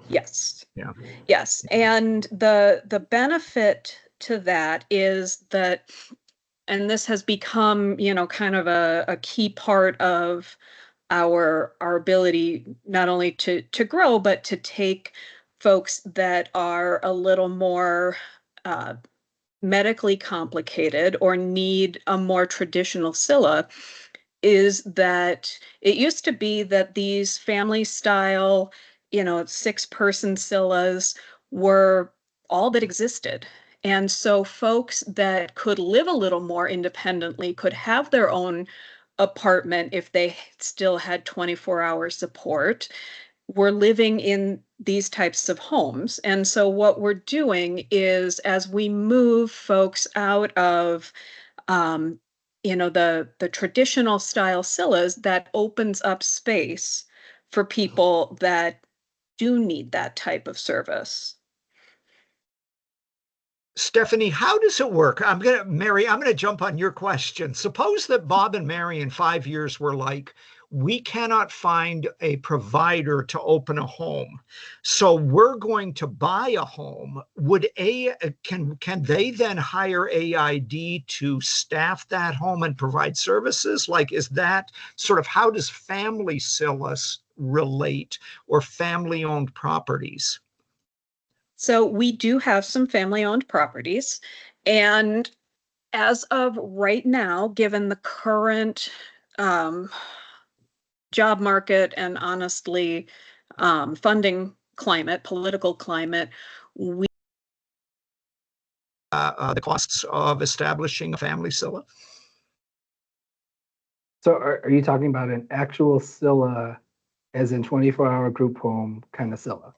Yes. Yeah. Yes. And the benefit to that is that, and this has become, kind of a key part of our ability not only to grow, but to take folks that are a little more medically complicated or need a more traditional SILA, is that it used to be that these family style, 6-person SILAs were all that existed. And so folks that could live a little more independently could have their own apartment if they still had 24-hour support, were living in these types of homes. And so what we're doing is, as we move folks out of the traditional style SILAs, that opens up space for people that do need that type of service. Stephanie, how does it work? Mary, I'm going to jump on your question. Suppose that Bob and Mary in 5 years were like, we cannot find a provider to open a home, so we're going to buy a home. Can they then hire AID to staff that home and provide services? Like, is that sort of, how does family SILAs relate, or family-owned properties? So we do have some family-owned properties, and as of right now, given the current job market and honestly funding climate, political climate, we The costs of establishing a family SILA? So are you talking about an actual SILA as in 24-hour group home kind of SILA?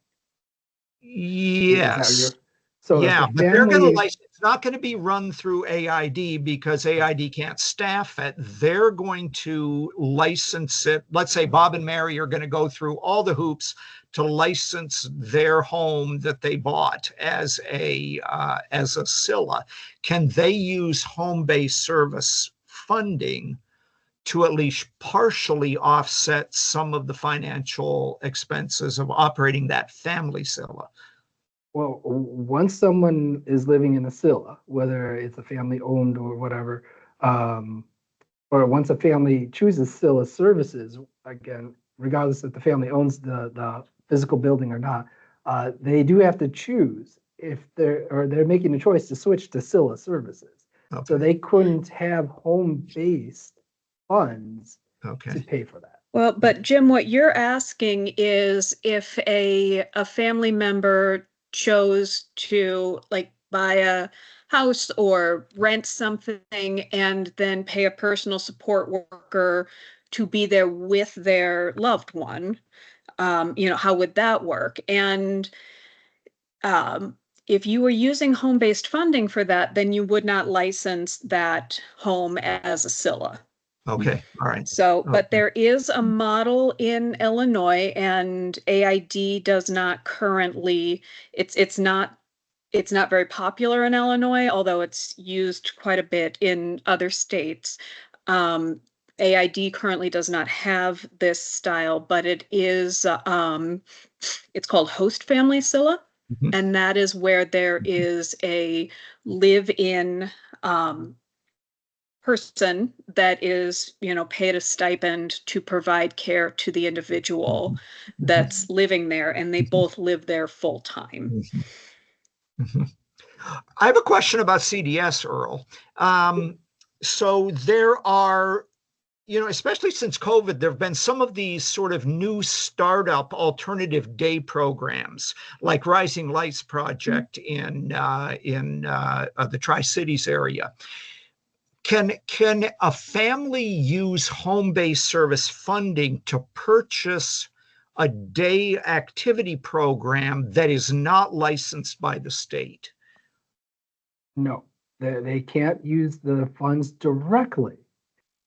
Yes. So yeah, if but they're going to family, license. It's not going to be run through AID because AID can't staff it. They're going to license it. Let's say Bob and Mary are going to go through all the hoops to license their home that they bought as a SILA. Can they use home-based service funding to at least partially offset some of the financial expenses of operating that family SILA? well, once someone is living in a SILA, whether it's a family owned or whatever, or once a family chooses SILA services, again, regardless if the family owns the physical building or not, they do have to choose if they're making a choice to switch to SILA services. Okay. So they couldn't have home-based funds Okay. to pay for that. Well, but Jim, what you're asking is if a family member chose to like buy a house or rent something and then pay a personal support worker to be there with their loved one, how would that work? And if you were using home-based funding for that, then you would not license that home as a SILA. Okay. All right. So, Okay. but there is a model in Illinois, and AID does not currently, it's not very popular in Illinois, although it's used quite a bit in other states. AID currently does not have this style, but it is, it's called host family Scylla. Mhm. And that is where there is a live-in person that is, paid a stipend to provide care to the individual that's living there, and they both live there full time. Mhm. Mhm. I have a question about CDS, Earl. So there are, especially since COVID, there have been some of these sort of new startup alternative day programs, like Rising Lights Project in the Tri-Cities area. Can a family use home-based service funding to purchase a day activity program that is not licensed by the state? No, they can't use the funds directly.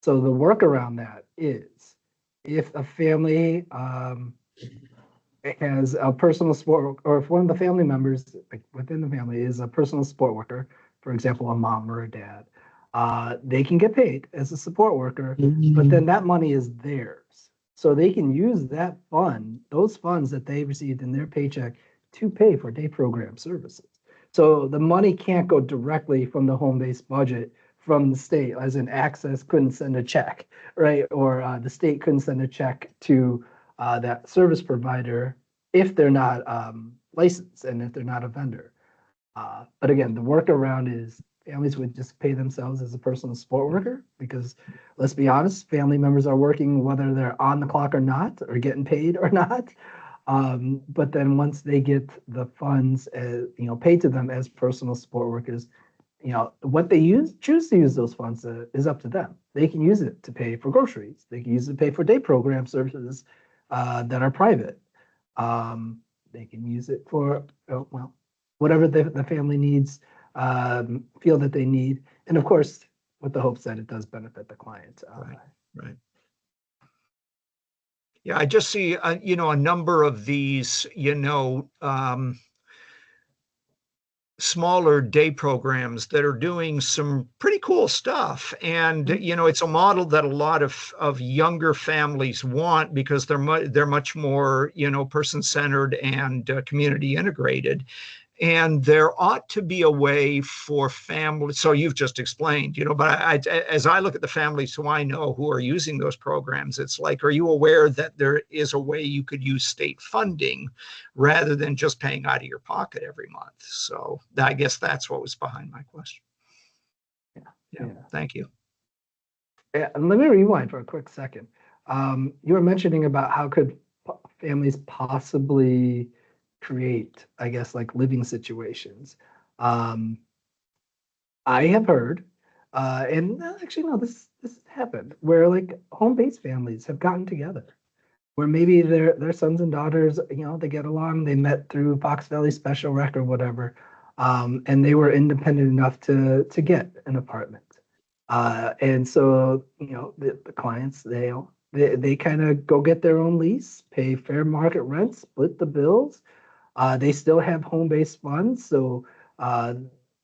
So the workaround that is if a family has a personal sport, or if one of the family members like within the family is a personal support worker, for example, a mom or a dad, they can get paid as a support worker, but then that money is theirs. So they can use that fund, those funds that they received in their paycheck to pay for day program services. So the money can't go directly from the home-based budget from the state, as in Access couldn't send a check, right? Or the state couldn't send a check to that service provider if they're not licensed and if they're not a vendor. But again, the workaround is families would just pay themselves as a personal support worker because let's be honest, family members are working whether they're on the clock or not, or getting paid or not. But then once they get the funds, paid to them as personal support workers, what they choose to use those funds is up to them. They can use it to pay for groceries. They can use it to pay for day program services that are private. They can use it for, whatever the family needs, feel that they need. And of course, with the hopes that it does benefit the client. Right. Yeah, I just see, a number of these, smaller day programs that are doing some pretty cool stuff. And, it's a model that a lot of younger families want because they're much more, person-centered and community integrated. And there ought to be a way for families. So you've just explained, but as I look at the families who I know who are using those programs, it's like, are you aware that there is a way you could use state funding rather than just paying out of your pocket every month? So I guess that's what was behind my question. Yeah. Thank you. Yeah, and let me rewind for a quick second. You were mentioning about how could families possibly create, I guess, like living situations. I have heard, and actually, no, this happened where like home-based families have gotten together, where maybe their sons and daughters, they get along, they met through Fox Valley Special Rec or whatever, and they were independent enough to get an apartment. And so, the clients, they kind of go get their own lease, pay fair market rent, split the bills. They still have home-based funds, so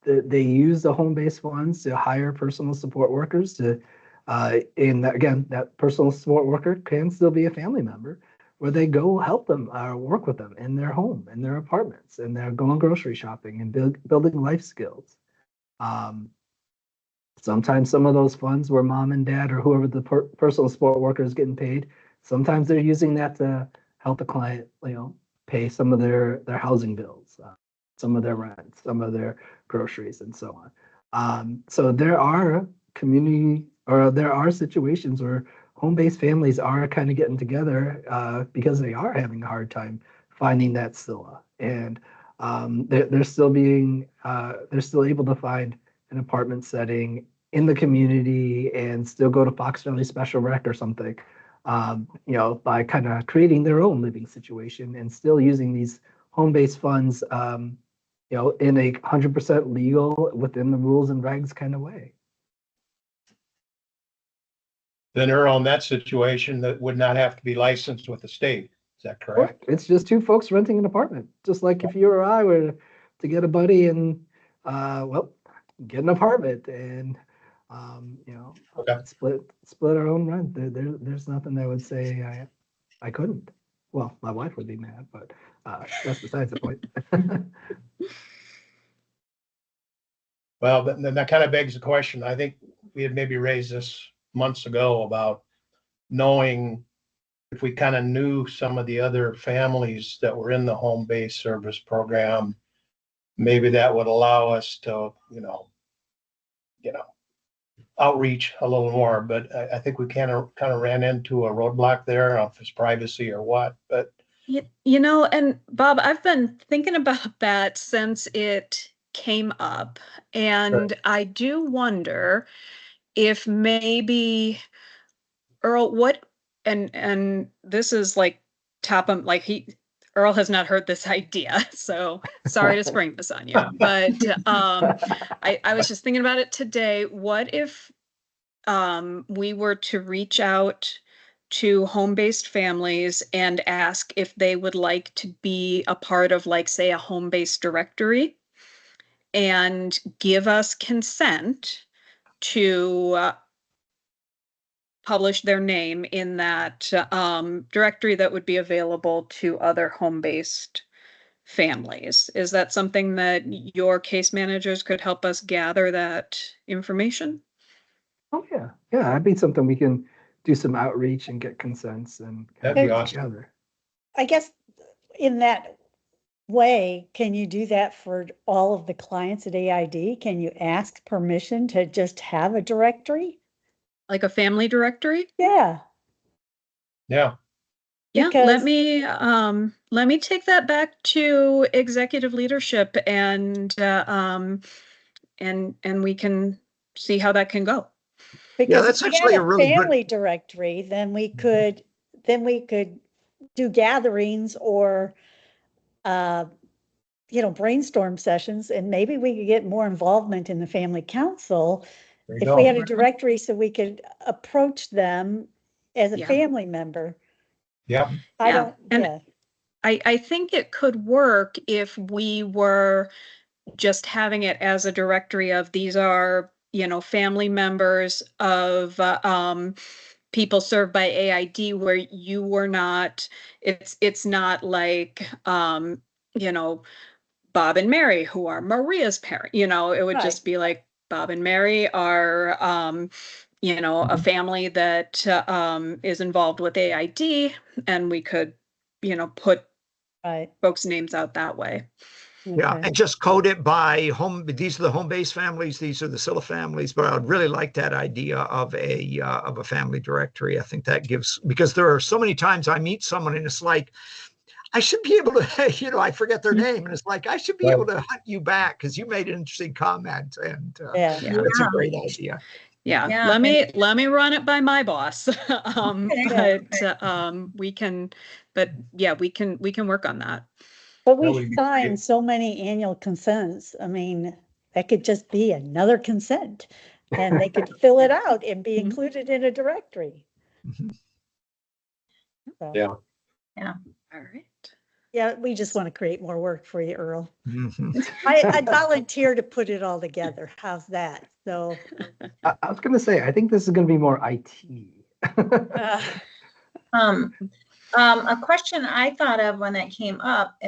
they use the home-based funds to hire personal support workers to, and again, that personal support worker can still be a family member, where they go help them work with them in their home, in their apartments, and they're going grocery shopping and building life skills. Sometimes some of those funds where mom and dad or whoever the personal support worker is getting paid, sometimes they're using that to help the client, pay some of their housing bills, some of their rent, some of their groceries, and so on. So there are there are situations where home-based families are kind of getting together because they are having a hard time finding that Scylla, and they're still able to find an apartment setting in the community and still go to Fox Valley Special Rec or something, by kind of creating their own living situation and still using these home-based funds, in a 100% legal, within the rules and regs kind of way. Then Earl, in that situation, that would not have to be licensed with the state. Is that correct? It's just two folks renting an apartment, just like if you or I were to get a buddy and, get an apartment and You know, Okay. split our own rent. There's nothing that would say I couldn't. Well, my wife would be mad, but that's besides the point. Well, then that kind of begs the question. I think we had maybe raised this months ago about knowing if we kind of knew some of the other families that were in the home-based service program, maybe that would allow us to, outreach a little more. But I think we kind of ran into a roadblock there. I don't know if it's privacy or what, but You know, and Bob, I've been thinking about that since it came up. And I do wonder if maybe Earl, and this is like top of like Earl has not heard this idea, so sorry to spring this on you. But I was just thinking about it today. What if we were to reach out to home-based families and ask if they would like to be a part of, like, say, a home-based directory and give us consent to publish their name in that directory that would be available to other home-based families. Is that something that your case managers could help us gather that information? Oh yeah, yeah, that'd be something we can do some outreach and get consents and that'd be put awesome. together. I guess in that way, can you do that for all of the clients at AID? Can you ask permission to just have a directory? Like a family directory? Yeah, Yeah, Yeah, because let me take that back to executive leadership and we can see how that can go. Yeah, because if that's we had actually a a really good. family directory, then we could do gatherings or brainstorm sessions, and maybe we could get more involvement in the family council there you if we go. had a directory so we could approach them as a Yeah. family member. Yeah, I Yeah, don't, and yeah, I think it could work if we were just having it as a directory of these are, family members of people served by AID where you were not, it's not like, Bob and Mary, who are Maria's parent, it would right, just be like Bob and Mary are, a family that is involved with AID, and we could, put right, folks' names out that way. Yeah, okay. and just code it by home. These are the home-based families. These are the Scylla families. But I would really like that idea of a family directory. I think that gives, because there are so many times I meet someone and it's like, I should be able to, I forget their name, and it's like I should be Right. able to hunt you back because you made an interesting comment, and Yeah, Yeah. it's a great idea. Yeah, Yeah, let me run it by my boss. Okay. But we can, but yeah, we can work on that. but That we would be sign great. so many annual consents. I mean, that could just be another consent, and they could fill it out and be Mhm. included in a directory. Mhm. So, Yeah. All right. yeah, we just want to create more work for you, Earl. Mhm. I volunteer to put it all together. How's that? So, I was gonna say, I think this is gonna be more IT. uh, Um, a question I thought of when that came up,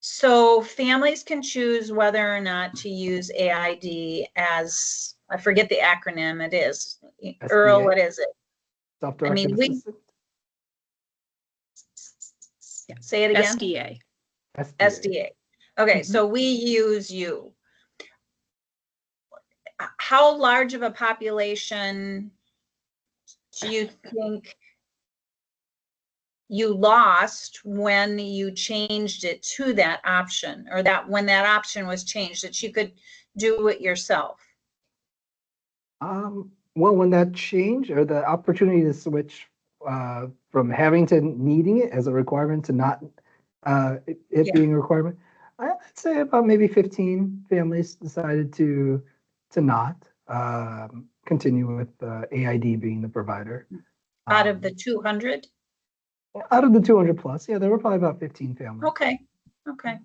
so families can choose whether or not to use AID as, I forget the acronym it is. Earl, SDA? what is it? Self-directed we- assistant? Say it again? SDA. SDA. Okay, so we use you. How large of a population do you think you lost when you changed it to that option, or that when that option was changed, that you could do it yourself? Well, when that changed, or the opportunity to switch from having to needing it as a requirement to not it Yeah. being a requirement, I'd say about maybe 15 families decided to not continue with AID being the provider. Out of the 200? Out of the 200 plus, yeah, there were probably about 15 families. Okay, okay.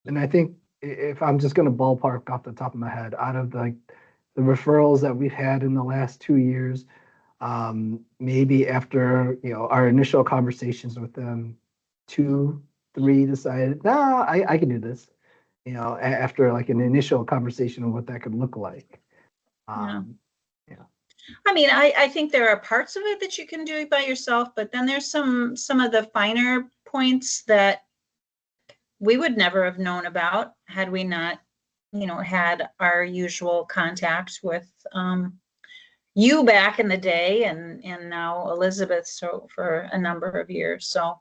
And I think if I'm just going to ballpark off the top of my head, out of the referrals that we've had in the last 2 years, maybe after, our initial conversations with them, 2, 3 decided, no, I can do this, after like an initial conversation of what that could look like. Yeah. I mean, I think there are parts of it that you can do by yourself, but then there's some of the finer points that we would never have known about had we not, had our usual contact with you back in the day, and now Elizabeth, so for a number of years. So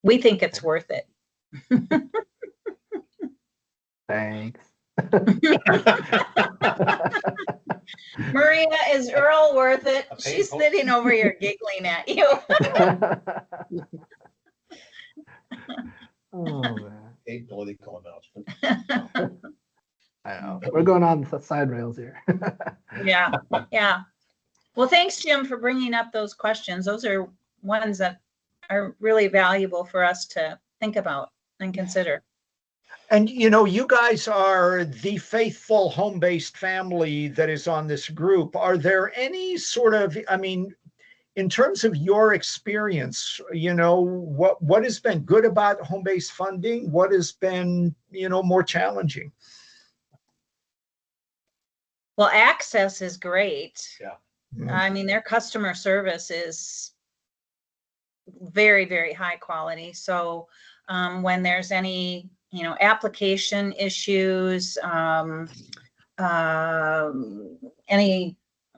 we think it's worth it. Thanks. Maria, is Earl worth it? She's sitting over here giggling at you. Oh, man. A political announcement. I know. We're going on the side rails here. Yeah. Well, thanks, Jim, for bringing up those questions. Those are ones that are really valuable for us to think about and consider. And you guys are the faithful home-based family that is on this group. Are there any sort of, in terms of your experience, what has been good about home-based funding? What has been, more challenging? Well, access is great. Yeah. I mean, their customer service is very, very high quality. So when there's any, application issues,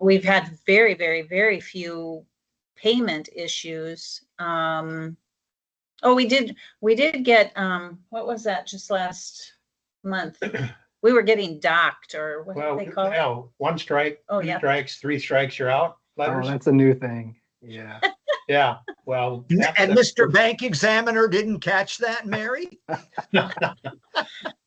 we've had very, very, very few payment issues. We did get, what was that just last month? We were getting docked, or what do they call it? 1 strike, 2 strikes, 3 strikes, you're out. Letters. Oh, that's a new thing. Yeah. Yeah. Well, and Mr. Bank Examiner didn't catch that, Mary? No,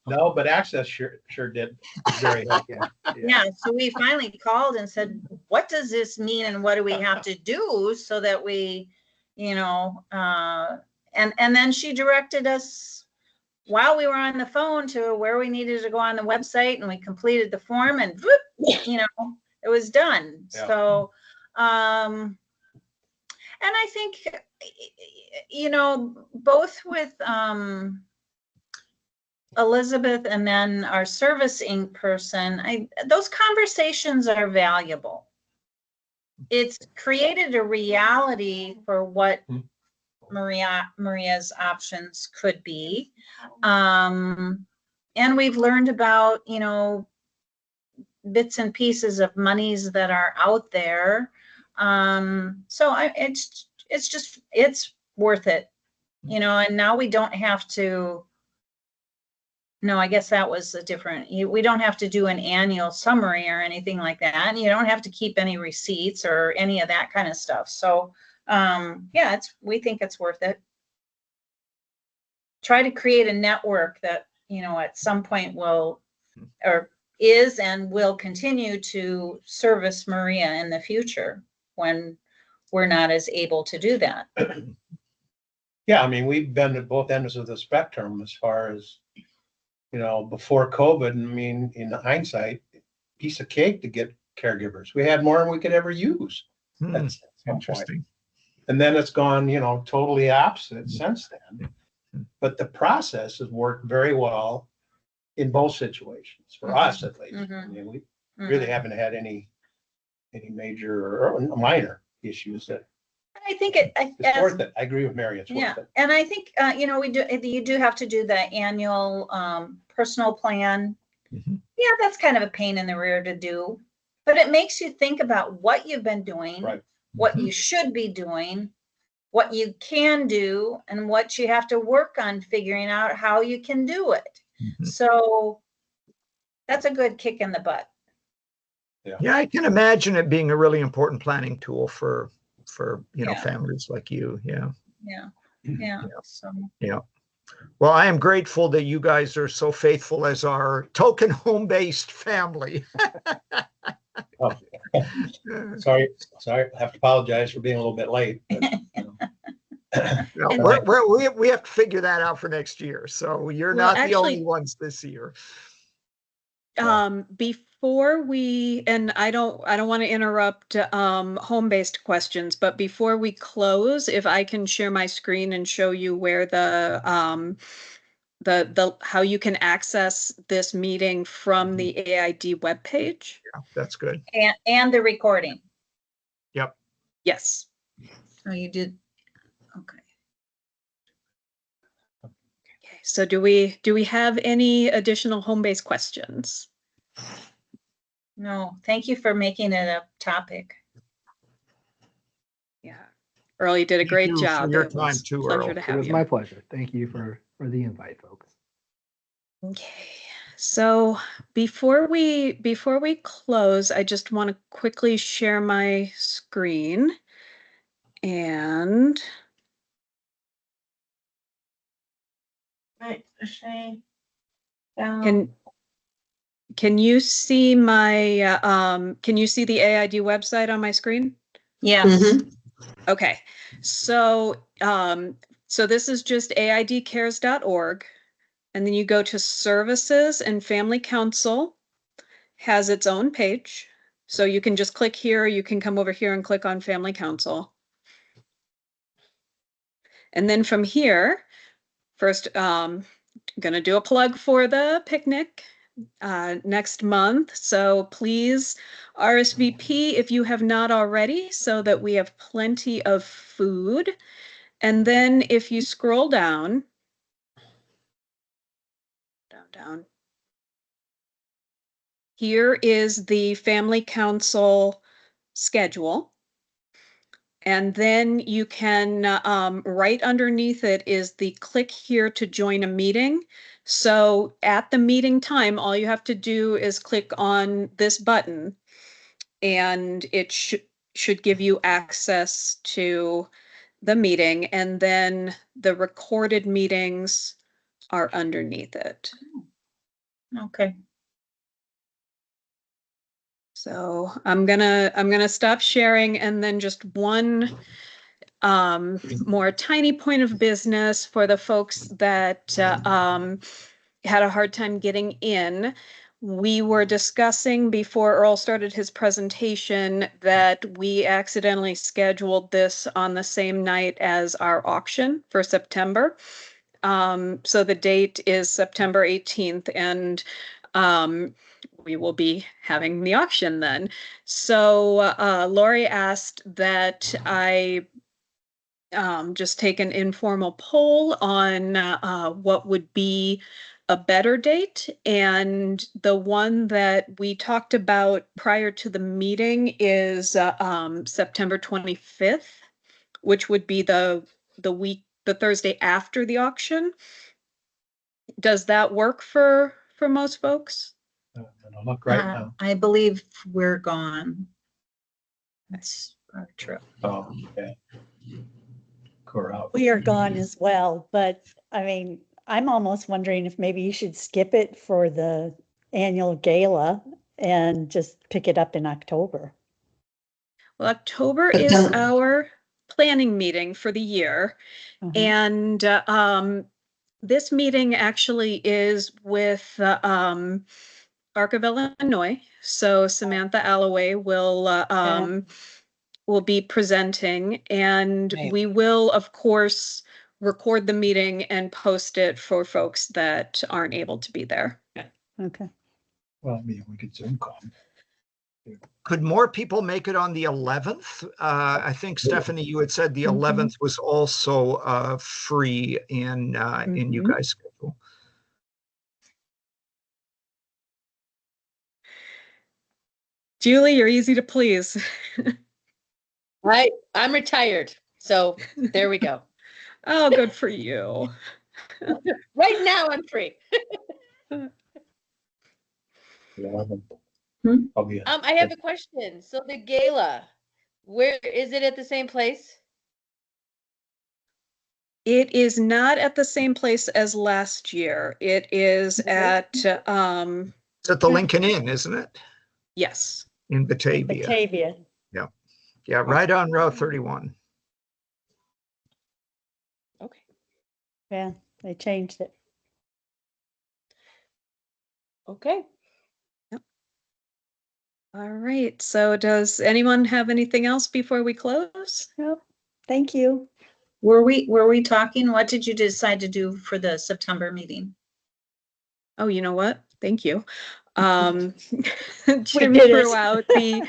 but Access sure did very helpful. Yeah. So we finally called and said, what does this mean, and what do we have to do so that we, and then she directed us while we were on the phone to where we needed to go on the website, and we completed the form, and whoop, it was done. Yeah. So, and I think, both with Elizabeth and then our Service Inc. person, those conversations are valuable. It's created a reality for what Maria's options could be. And we've learned about, bits and pieces of monies that are out there. So it's worth it, and now we don't have to, no, I guess that was a different, we don't have to do an annual summary or anything like that. And you don't have to keep any receipts or any of that kind of stuff. So we think it's worth it. Try to create a network that, at some point will, or is and will continue to service Maria in the future when we're not as able to do that. Yeah, I mean, we've been at both ends of the spectrum as far as, before COVID. I mean, in hindsight, piece of cake to get caregivers. We had more than we could ever use. That's interesting. And then it's gone, totally opposite since then. But the process has worked very well in both situations, for us at least. I mean, we really haven't had any major or minor issues. That I think it's worth it. I agree with Mary. It's worth it. And I think you do have to do the annual personal plan. Yeah, that's kind of a pain in the rear to do, but it makes you think about what you've been doing, right, what you should be doing, what you can do, and what you have to work on figuring out how you can do it. So that's a good kick in the butt. Yeah, I can imagine it being a really important planning tool for families like you. Yeah. So yeah. Well, I am grateful that you guys are so faithful as our token home-based family. Oh, sorry. I have to apologize for being a little bit late. But, No, And- we have to figure that out for next year. So you're Well, not the only actually- ones this year. Before we, and I don't want to interrupt home-based questions, but before we close, if I can share my screen and show you where the how you can access this meeting from the AID webpage. Yeah, that's good. And the recording. Yep. Yes. Oh, you did. Okay. Okay, so do we have any additional home-based questions? No, thank you for making it a topic. Yeah. Earl, you did a Thank great you for job. your It time was too, a pleasure Earl. to It have was you. my pleasure. Thank you for the invite, folks. Okay, so before we close, I just want to quickly share my screen and Right, can you see my can you see the AID website on my screen? Yes. Mhm. Okay, so so this is just aidcares.org, and then you go to services, and Family Council has its own page. So you can just click here, you can come over here and click on Family Council. And then from here, first, gonna do a plug for the picnic next month. So please RSVP if you have not already, so that we have plenty of food. And then if you scroll down, down, here is the Family Council schedule. And then you can, right underneath it is the click here to join a meeting. So at the meeting time, all you have to do is click on this button, and it should give you access to the meeting, and then the recorded meetings are underneath it. Okay. So I'm gonna stop sharing, and then just one more tiny point of business for the folks that had a hard time getting in. We were discussing before Earl started his presentation that we accidentally scheduled this on the same night as our auction for September. So the date is September 18th, and we will be having the auction then. So Lori asked that I just take an informal poll on what would be a better date. And the one that we talked about prior to the meeting is September 25th, which would be the Thursday after the auction. Does that work for most folks? I don't look right now. I believe we're gone. That's our trip. Oh, yeah. We're out. We are gone as well, but I mean, I'm almost wondering if maybe you should skip it for the annual gala and just pick it up in October. Well, October is our planning meeting for the year. And this meeting actually is with Arc of Illinois. So Samantha Alloway will be presenting, and we will, of course, record the meeting and post it for folks that aren't able to be there. Okay. Well, maybe we could Zoom call. Could more people make it on the 11th? I think, Stephanie, you had said the 11th was also free in you guys' schedule. Julie, you're easy to please. I'm retired, so there we go. Oh, good for you. Right now I'm free. I have a question. So the gala, where is it at the same place? It is not at the same place as last year. It is at It's at the Lincoln Inn, isn't it? yes. In Batavia. Batavia. Yeah. Yeah, right on Route 31. Yeah, they changed it. Okay. All right. So does anyone have anything else before we close? Yep. Thank you. Were we talking, what did you decide to do for the September meeting? Oh, you know what? Thank you. We Jim did threw it. out the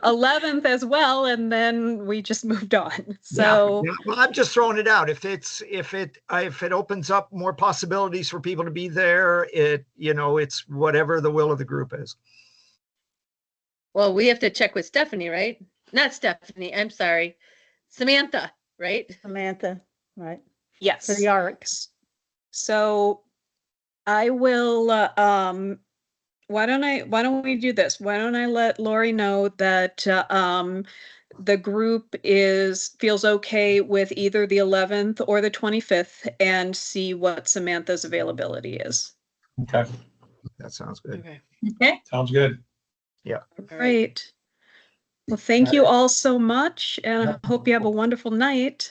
11th as well, and then we just moved on. Yeah, So yeah. Well, I'm just throwing it out. If it opens up more possibilities for people to be there, it's whatever the will of the group is. Well, we have to check with Stephanie, right? Not Stephanie, I'm sorry. Samantha, right? Samantha, right? For yes. the ARC. So I will, why don't we do this? Why don't I let Lori know that, the group feels okay with either the 11th or the 25th and see what Samantha's availability is. Okay, That sounds good. Okay. Okay. sounds good. All right. right. Well, thank you all so much, and I hope you have a wonderful night.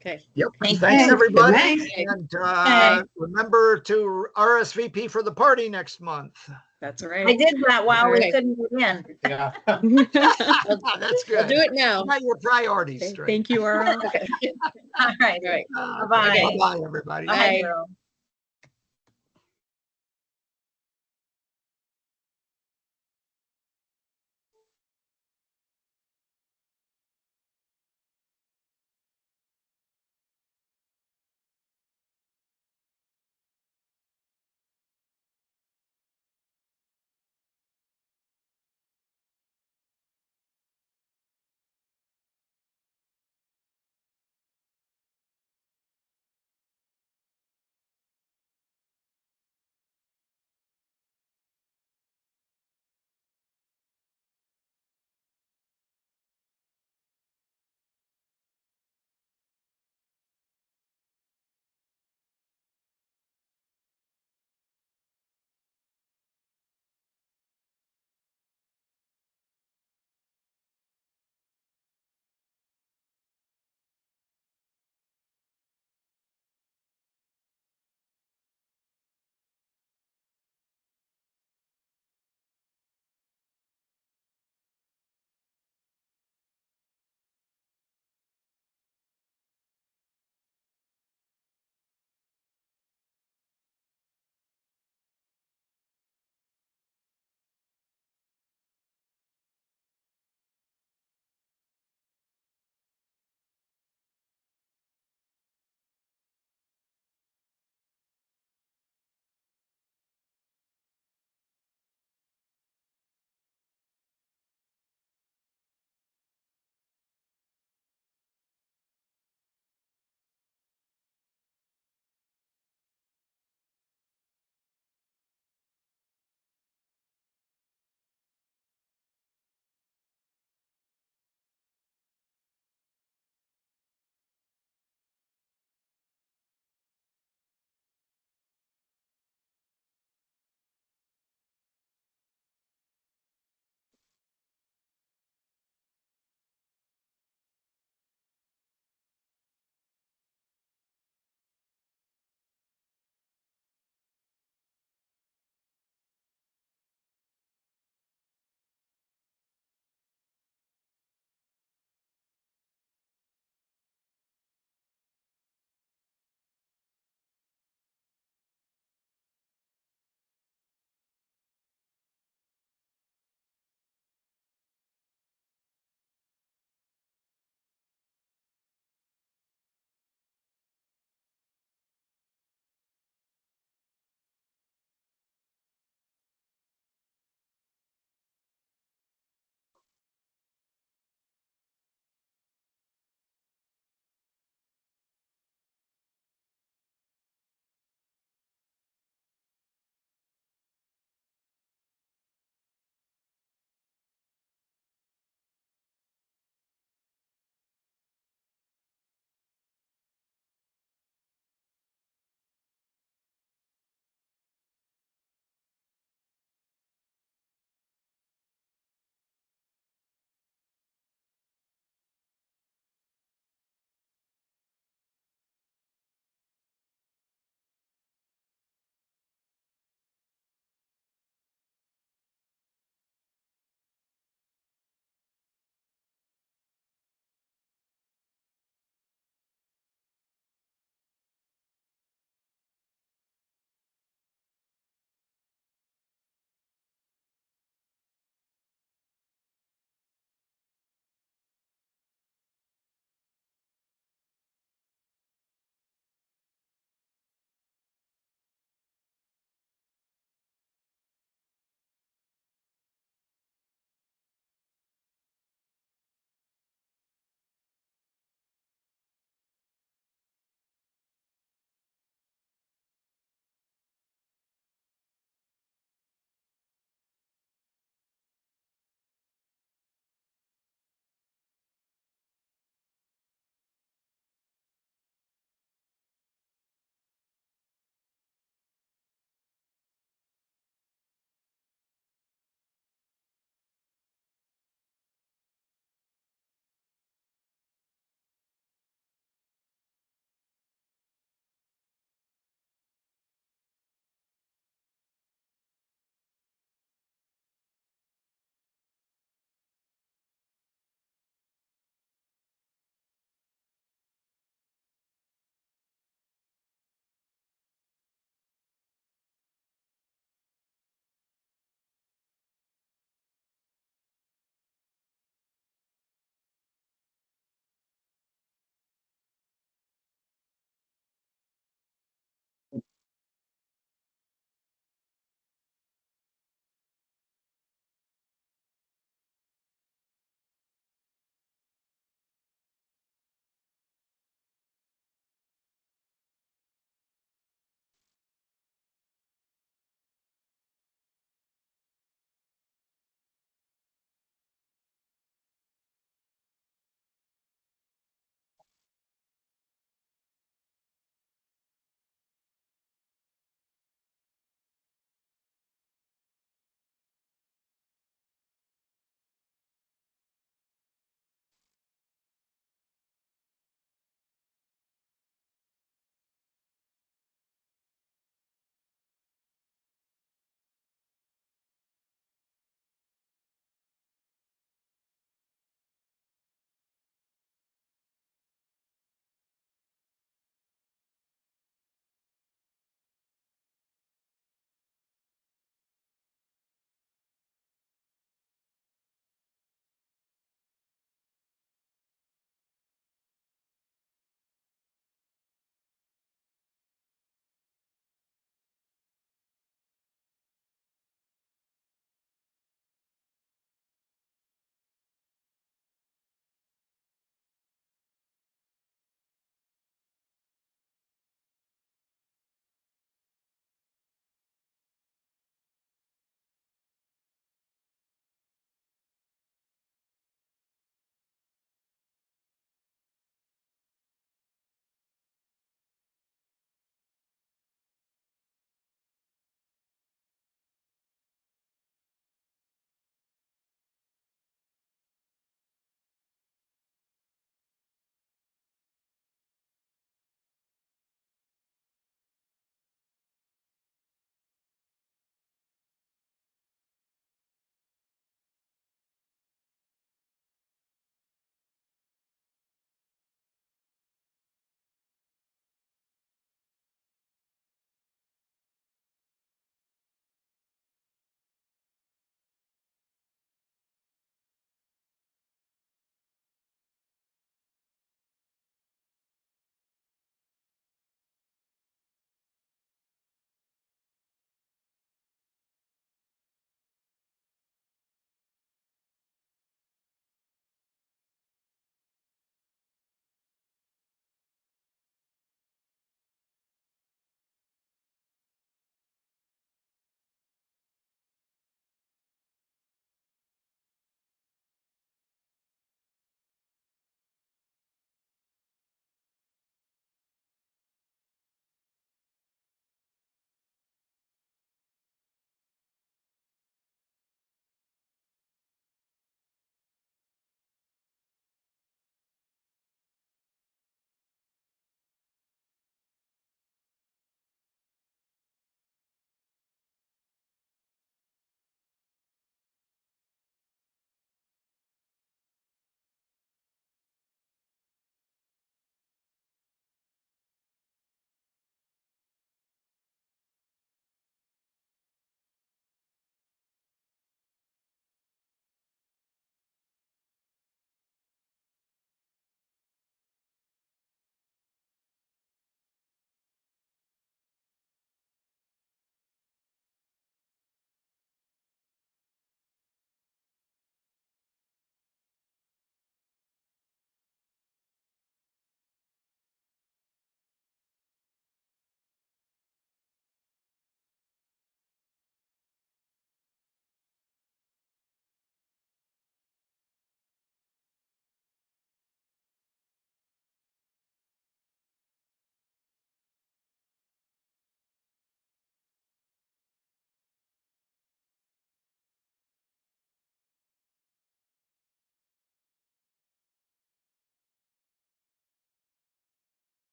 Okay. Yep. Thank Thanks, you. everybody. Good And Okay. remember to RSVP for the party next month. That's I right. did that while we Okay. couldn't get in. Yeah. That's We'll good. do it now. Got your priorities Okay, straight. thank you, Earl. Okay. All right. All right. Bye-bye. Bye-bye, everybody. Bye. Bye, Earl.